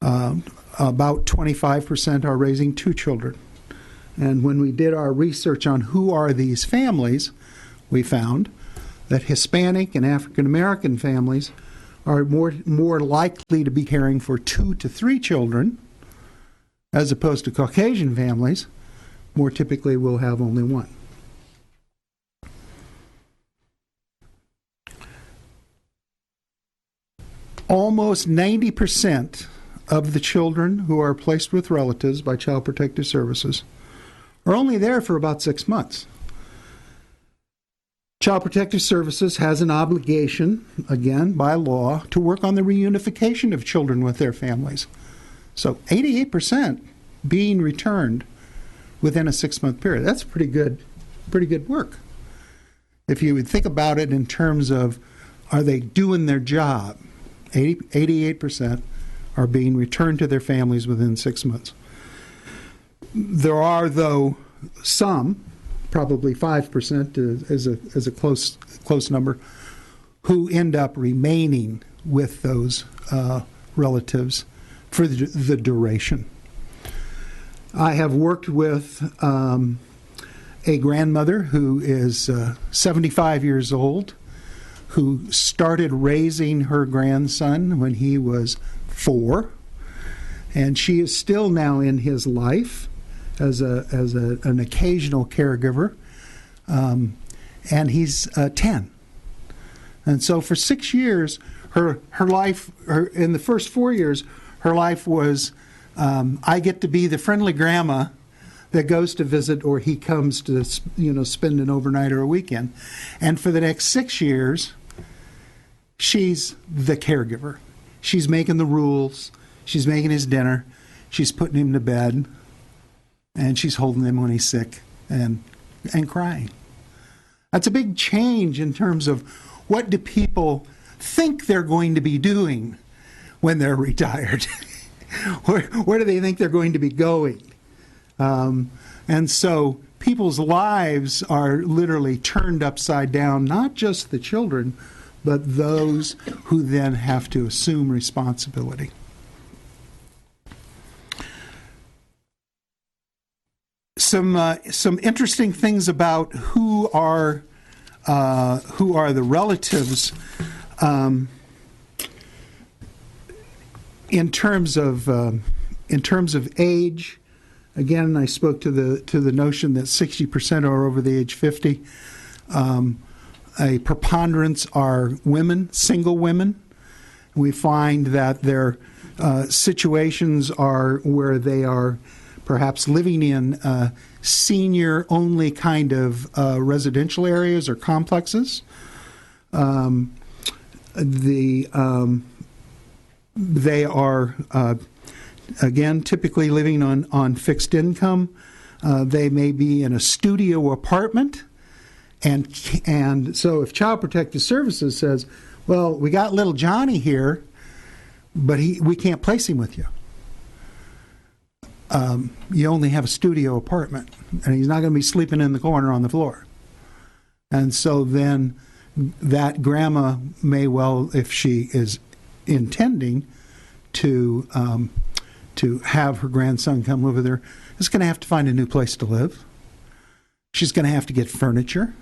About 25% are raising 2 children. And when we did our research on who are these families, we found that Hispanic and African American families are more likely to be caring for 2 to 3 children, as opposed to Caucasian families, more typically will have only 1. Almost 90% of the children who are placed with relatives by Child Protective Services are only there for about 6 months. Child Protective Services has an obligation, again, by law, to work on the reunification of children with their families. So 88% being returned within a 6-month period. That's pretty good work. If you would think about it in terms of, are they doing their job? 88% are being returned to their families within 6 months. There are, though, some, probably 5% is a close number, who end up remaining with those relatives for the duration. I have worked with a grandmother who is 75 years old, who started raising her grandson when he was 4, and she is still now in his life as an occasional caregiver, and he's 10. And so for 6 years, her life, in the first 4 years, her life was, I get to be the friendly grandma that goes to visit, or he comes to spend an overnight or a weekend. And for the next 6 years, she's the caregiver. She's making the rules. She's making his dinner. She's putting him to bed. And she's holding him when he's sick and crying. That's a big change in terms of what do people think they're going to be doing when they're retired. Where do they think they're going to be going? And so people's lives are literally turned upside down, not just the children, but those who then have to assume responsibility. Some interesting things about who are the relatives in terms of age. Again, I spoke to the notion that 60% are over the age 50. A preponderance are women, single women. We find that their situations are where they are perhaps living in senior-only kind of residential areas or complexes. They are, again, typically living on fixed income. They may be in a studio apartment. And so if Child Protective Services says, well, we got little Johnny here, but we can't place him with you. You only have a studio apartment, and he's not going to be sleeping in the corner on the floor. And so then that grandma may well, if she is intending to have her grandson come live with her, is going to have to find a new place to live. She's going to have to get furniture.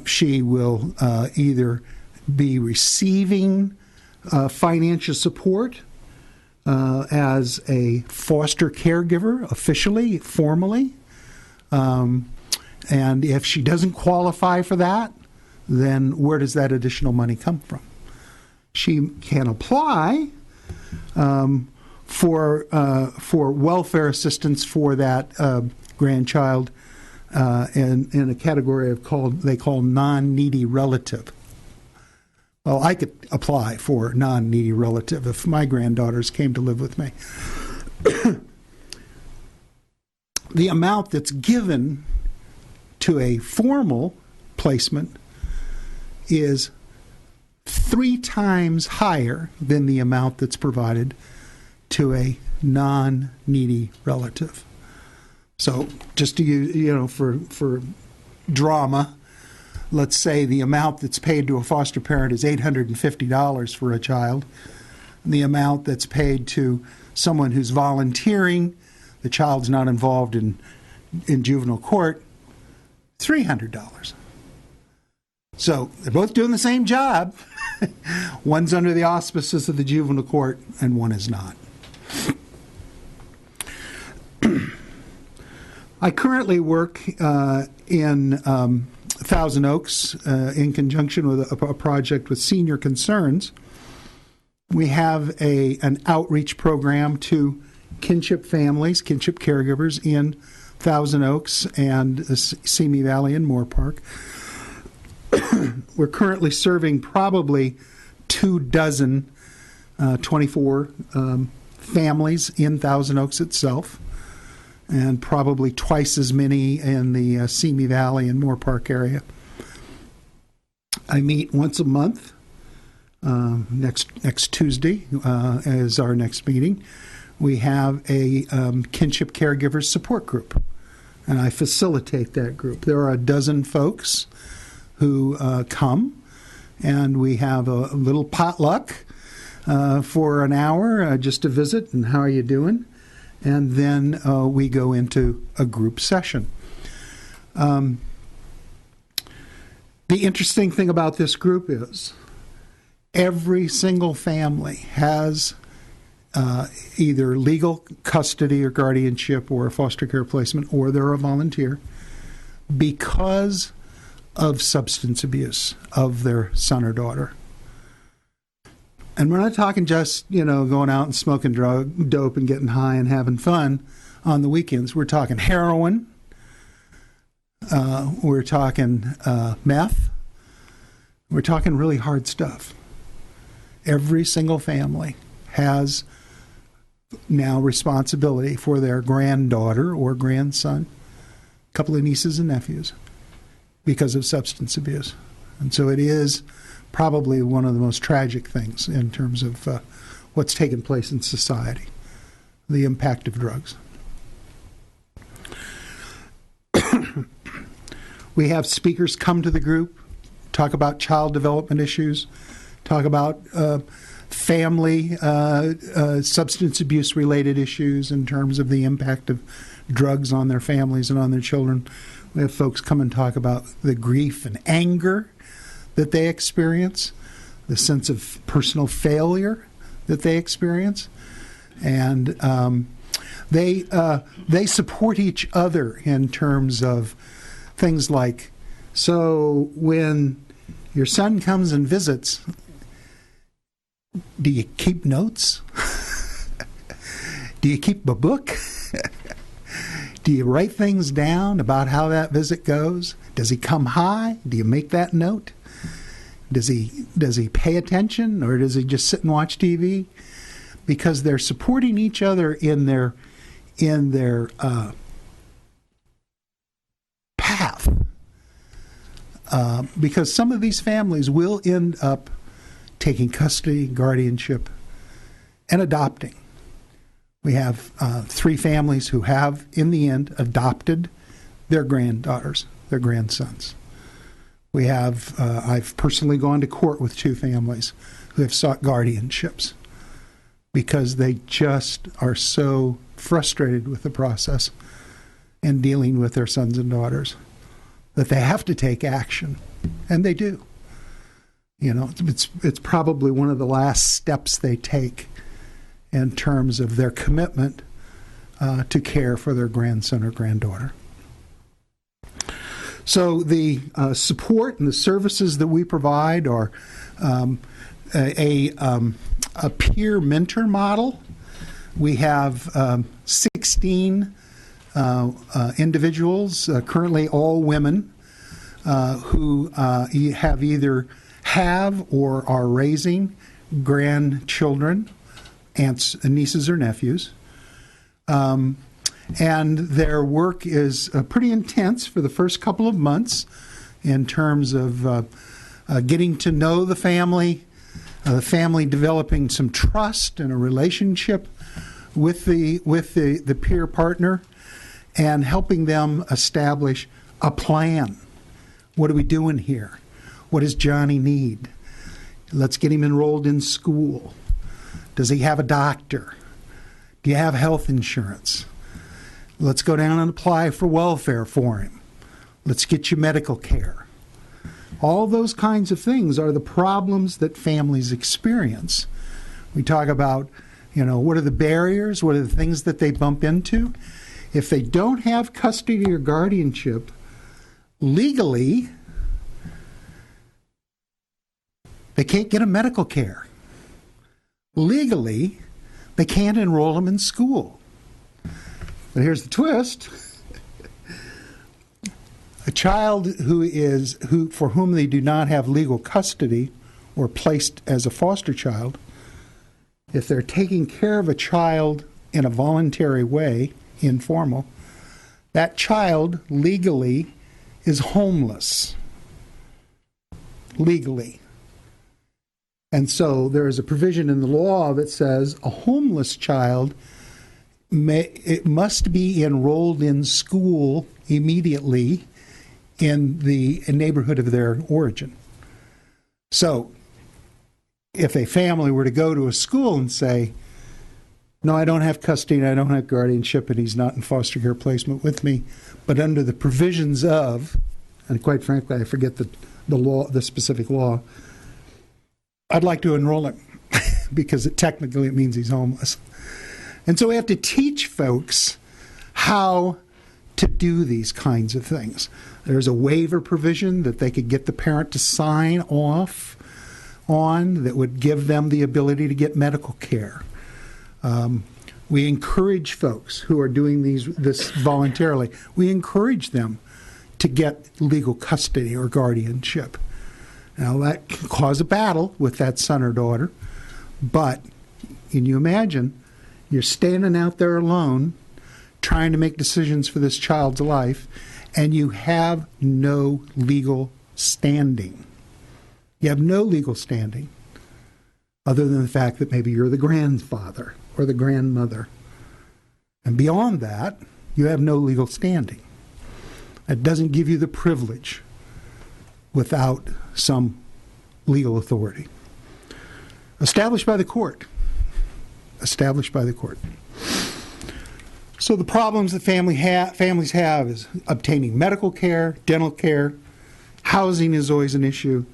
She will either be receiving financial support as a foster caregiver, officially, formally. And if she doesn't qualify for that, then where does that additional money come from? She can apply for welfare assistance for that grandchild in a category they call non-needy relative. Well, I could apply for non-needy relative if my granddaughters came to live with me. The amount that's given to a formal placement is 3 times higher than the amount that's provided to a non-needy relative. So just to use, for drama, let's say the amount that's paid to a foster parent is $850 for a child. The amount that's paid to someone who's volunteering, the child's not involved in juvenile court, $300. So they're both doing the same job. One's under the auspices of the juvenile court and one is not. I currently work in Thousand Oaks in conjunction with a project with Senior Concerns. We have an outreach program to kinship families, kinship caregivers in Thousand Oaks and Simi Valley and Moore Park. We're currently serving probably 24 families in Thousand Oaks itself, and probably twice as many in the Simi Valley and Moore Park area. I meet once a month. Next Tuesday is our next meeting. We have a Kinship Caregivers support group, and I facilitate that group. There are a dozen folks who come, and we have a little potluck for an hour just to visit and how are you doing, and then we go into a group session. The interesting thing about this group is every single family has either legal custody or guardianship or a foster care placement, or they're a volunteer because of substance abuse of their son or daughter. And we're not talking just, going out and smoking dope and getting high and having fun on the weekends. We're talking heroin. We're talking meth. We're talking really hard stuff. Every single family has now responsibility for their granddaughter or grandson, a couple of nieces and nephews, because of substance abuse. And so it is probably one of the most tragic things in terms of what's taken place in society, the impact of drugs. We have speakers come to the group, talk about child development issues, talk about family substance abuse related issues in terms of the impact of drugs on their families and on their children. We have folks come and talk about the grief and anger that they experience, the sense of personal failure that they experience, and they support each other in terms of things like, so when your son comes and visits, do you keep notes? Do you keep a book? Do you write things down about how that visit goes? Does he come high? Do you make that note? Does he pay attention, or does he just sit and watch TV? Because they're supporting each other in their path. Because some of these families will end up taking custody, guardianship, and adopting. We have 3 families who have, in the end, adopted their granddaughters, their grandsons. We have, I've personally gone to court with 2 families who have sought guardianships because they just are so frustrated with the process and dealing with their sons and daughters that they have to take action, and they do. It's probably one of the last steps they take in terms of their commitment to care for their grandson or granddaughter. So the support and the services that we provide are a peer mentor model. We have 16 individuals, currently all women, who have or are raising grandchildren, aunts, nieces, or nephews. And their work is pretty intense for the first couple of months in terms of getting to know the family developing some trust and a relationship with the peer partner, and helping them establish a plan. What are we doing here? What does Johnny need? Let's get him enrolled in school. Does he have a doctor? Do you have health insurance? Let's go down and apply for welfare for him. Let's get you medical care. All those kinds of things are the problems that families experience. We talk about, what are the barriers? What are the things that they bump into? If they don't have custody or guardianship, legally, they can't get a medical care. Legally, they can't enroll them in school. But here's the twist. A child for whom they do not have legal custody or placed as a foster child, if they're taking care of a child in a voluntary way, informal, that child legally is homeless. Legally. And so there is a provision in the law that says a homeless child must be enrolled in school immediately in the neighborhood of their origin. So if a family were to go to a school and say, no, I don't have custody and I don't have guardianship and he's not in foster care placement with me, but under the provisions of, and quite frankly, I forget the law, the specific law, I'd like to enroll him because technically it means he's homeless. And so we have to teach folks how to do these kinds of things. There's a waiver provision that they could get the parent to sign off on that would give them the ability to get medical care. We encourage folks who are doing this voluntarily, we encourage them to get legal custody or guardianship. Now, that can cause a battle with that son or daughter, but can you imagine you're standing out there alone trying to make decisions for this child's life, and you have no legal standing. You have no legal standing other than the fact that maybe you're the grandfather or the grandmother. And beyond that, you have no legal standing. It doesn't give you the privilege without some legal authority. Established by the court. Established by the court. So the problems that families have is obtaining medical care, dental care. Housing is always an issue.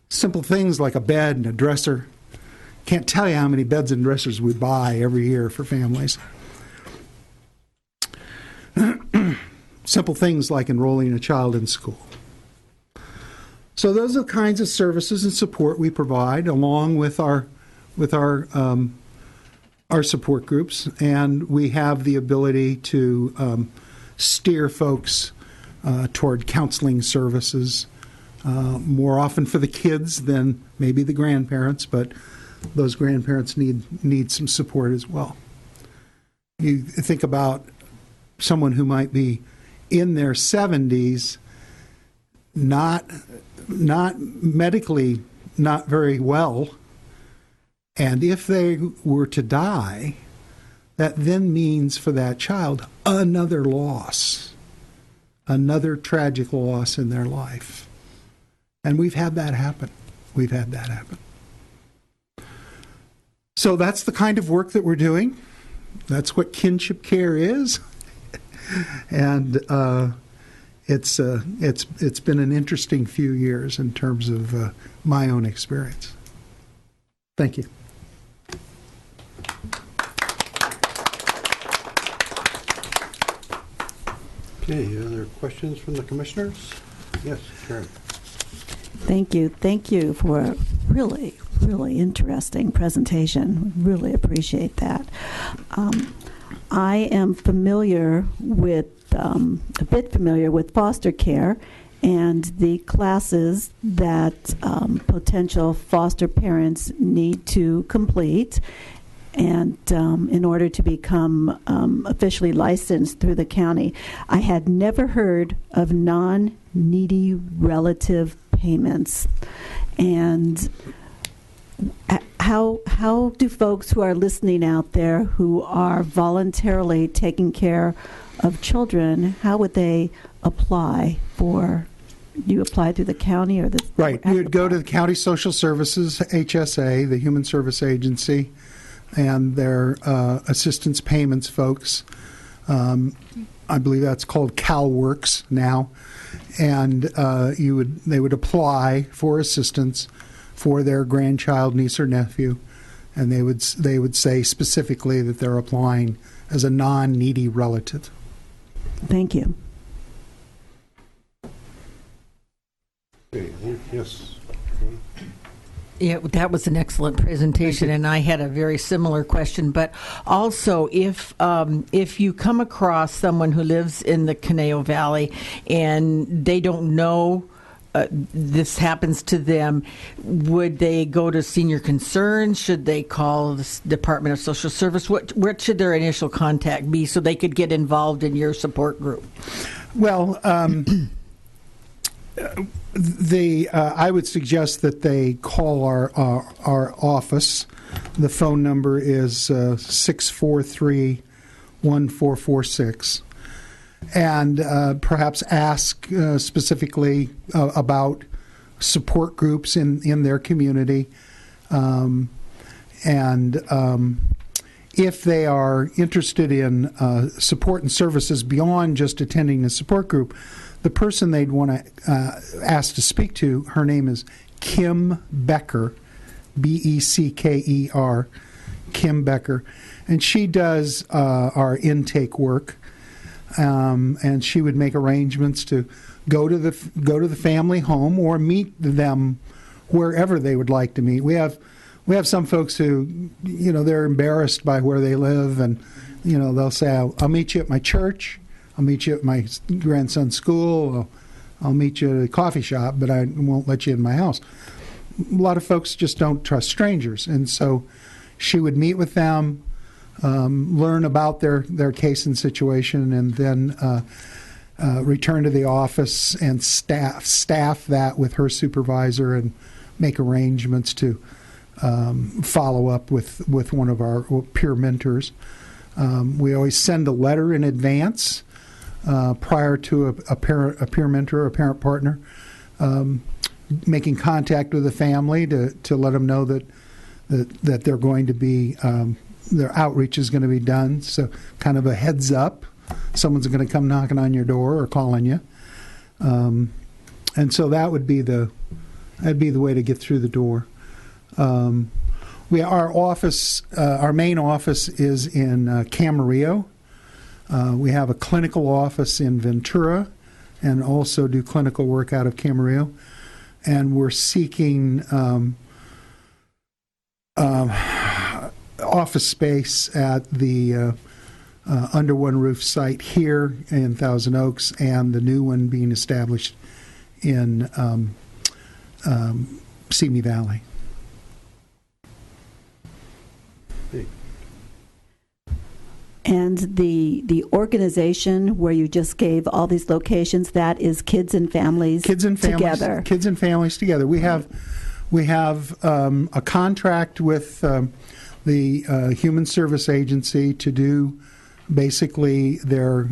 Simple things like a bed and a dresser. Can't tell you how many beds and dressers we buy every year for families. Simple things like enrolling a child in school. So those are the kinds of services and support we provide along with our support groups, and we have the ability to steer folks toward counseling services, more often for the kids than maybe the grandparents, but those grandparents need some support as well. You think about someone who might be in their 70s, not medically not very well, and if they were to die, that then means for that child another loss, another tragic loss in their life. And we've had that happen. We've had that happen. So that's the kind of work that we're doing. That's what Kinship Care is. And it's been an interesting few years in terms of my own experience. Thank you. Okay, other questions from the commissioners? Yes, Karen. Thank you. Thank you for a really, really interesting presentation. Really appreciate that. I am familiar with, a bit familiar with foster care and the classes that potential foster parents need to complete and in order to become officially licensed through the county. I had never heard of non-needy relative payments. And how do folks who are listening out there who are voluntarily taking care of children, how would they apply for? Do you apply through the county or the? Right. You would go to the County Social Services, HSA, the Human Service Agency, and their assistance payments folks. I believe that's called CalWorks now, and they would apply for assistance for their grandchild, niece, or nephew, and they would say specifically that they're applying as a non-needy relative. Thank you. Yes. Yeah, that was an excellent presentation, and I had a very similar question. But also, if you come across someone who lives in the Conejo Valley and they don't know this happens to them, would they go to Senior Concerns? Should they call the Department of Social Service? What should their initial contact be so they could get involved in your support group? Well, I would suggest that they call our office. The phone number is 643-1446. And perhaps ask specifically about support groups in their community. And if they are interested in support and services beyond just attending a support group, the person they'd want to ask to speak to, her name is Kim Becker, Becker, Kim Becker. And she does our intake work. And she would make arrangements to go to the family home or meet them wherever they would like to meet. We have some folks who, they're embarrassed by where they live, and they'll say, "I'll meet you at my church. I'll meet you at my grandson's school. I'll meet you at a coffee shop, but I won't let you in my house." A lot of folks just don't trust strangers, and so she would meet with them. Learn about their case and situation, and then return to the office and staff that with her supervisor and make arrangements to follow up with one of our peer mentors. We always send a letter in advance prior to a peer mentor or a parent partner, making contact with the family to let them know that they're going to be their outreach is going to be done, so kind of a heads up. Someone's going to come knocking on your door or calling you, and so that'd be the way to get through the door. Our main office is in Camarillo. We have a clinical office in Ventura, and also do clinical work out of Camarillo, and we're seeking office space at the under one roof site here in Thousand Oaks, and the new one being established in Simi Valley. And the organization where you just gave all these locations, that is Kids and Families Together. Kids and Families Together. We have a contract with the Human Service Agency to do basically their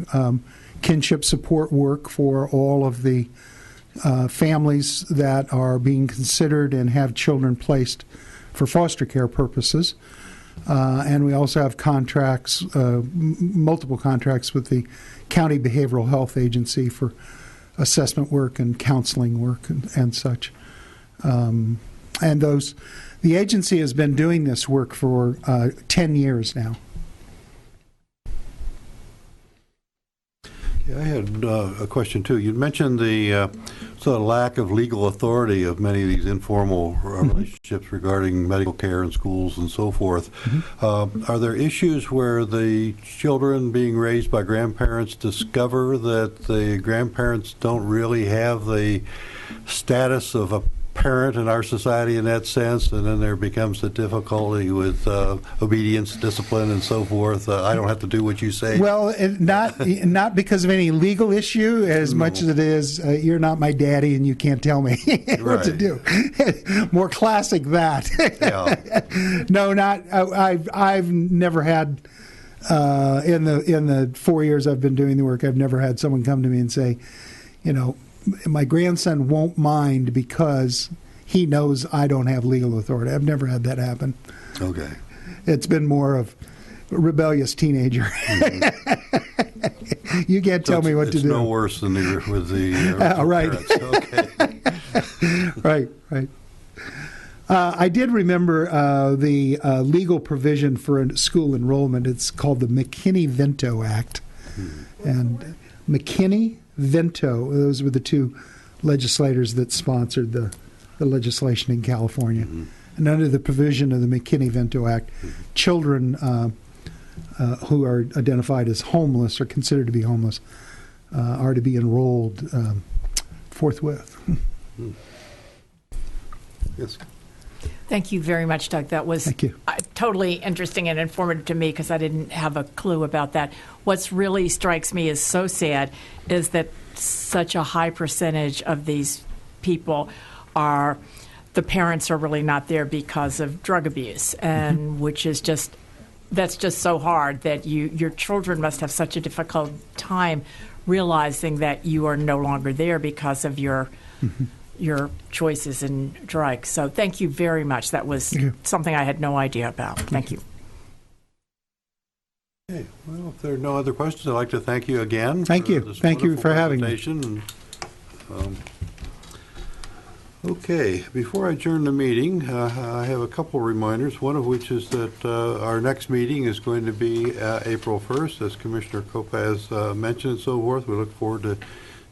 kinship support work for all of the families that are being considered and have children placed for foster care purposes. And we also have contracts, multiple contracts with the County Behavioral Health Agency for assessment work and counseling work and such. And the agency has been doing this work for 10 years now. Yeah, I had a question too. You mentioned the sort of lack of legal authority of many of these informal relationships regarding medical care in schools and so forth. Are there issues where the children being raised by grandparents discover that the grandparents don't really have the status of a parent in our society in that sense, and then there becomes the difficulty with obedience, discipline, and so forth? I don't have to do what you say. Well, not because of any legal issue as much as it is you're not my daddy and you can't tell me what to do. More classic that. Yeah. No, not. I've never had in the 4 years I've been doing the work, I've never had someone come to me and say, my grandson won't mind because he knows I don't have legal authority. I've never had that happen. Okay. It's been more of a rebellious teenager. You can't tell me what to It's do. no worse than with the Right. parents. Okay. Right. I did remember the legal provision for school enrollment. It's called the McKinney-Vento Act. And McKinney-Vento, those were the two legislators that sponsored the legislation in California. And under the provision of the McKinney-Vento Act, children who are identified as homeless or considered to be homeless are to be enrolled forthwith. Yes. Thank you very much, Doug. That was Thank you. Totally interesting and informative to me because I didn't have a clue about that. What's really strikes me as so sad is that such a high percentage of these people are, the parents are really not there because of drug abuse, and which is just, that's just so hard that your children must have such a difficult time realizing that you are no longer there because of your choices in drugs. So thank you very much. That was something I had no idea about. Thank you. Okay. Well, if there are no other questions, I'd like to thank you again. Thank you. This Thank you wonderful for having me. presentation. Okay, before I adjourn the meeting, I have a couple reminders, one of which is that our next meeting is going to be April 1st, as Commissioner Kopaz mentioned and so forth. We look forward to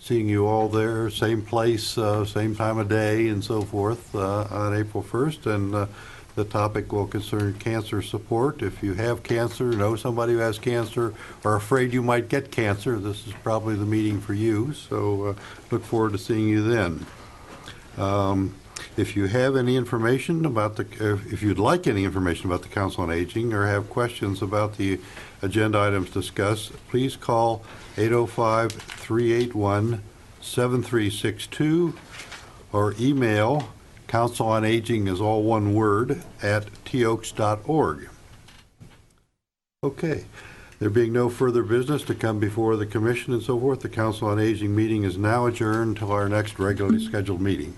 seeing you all there, same place, same time of day and so forth on April 1st. And the topic will concern cancer support. If you have cancer, know somebody who has cancer, or afraid you might get cancer, this is probably the meeting for you. So look forward to seeing you then. If you have any information about if you'd like any information about the Council on Aging or have questions about the agenda items discussed, please call 805-381-7362 or email Council on Aging is all one word @toaks.org. Okay. There being no further business to come before the Commission and so forth, the Council on Aging meeting is now adjourned until our next regularly scheduled meeting.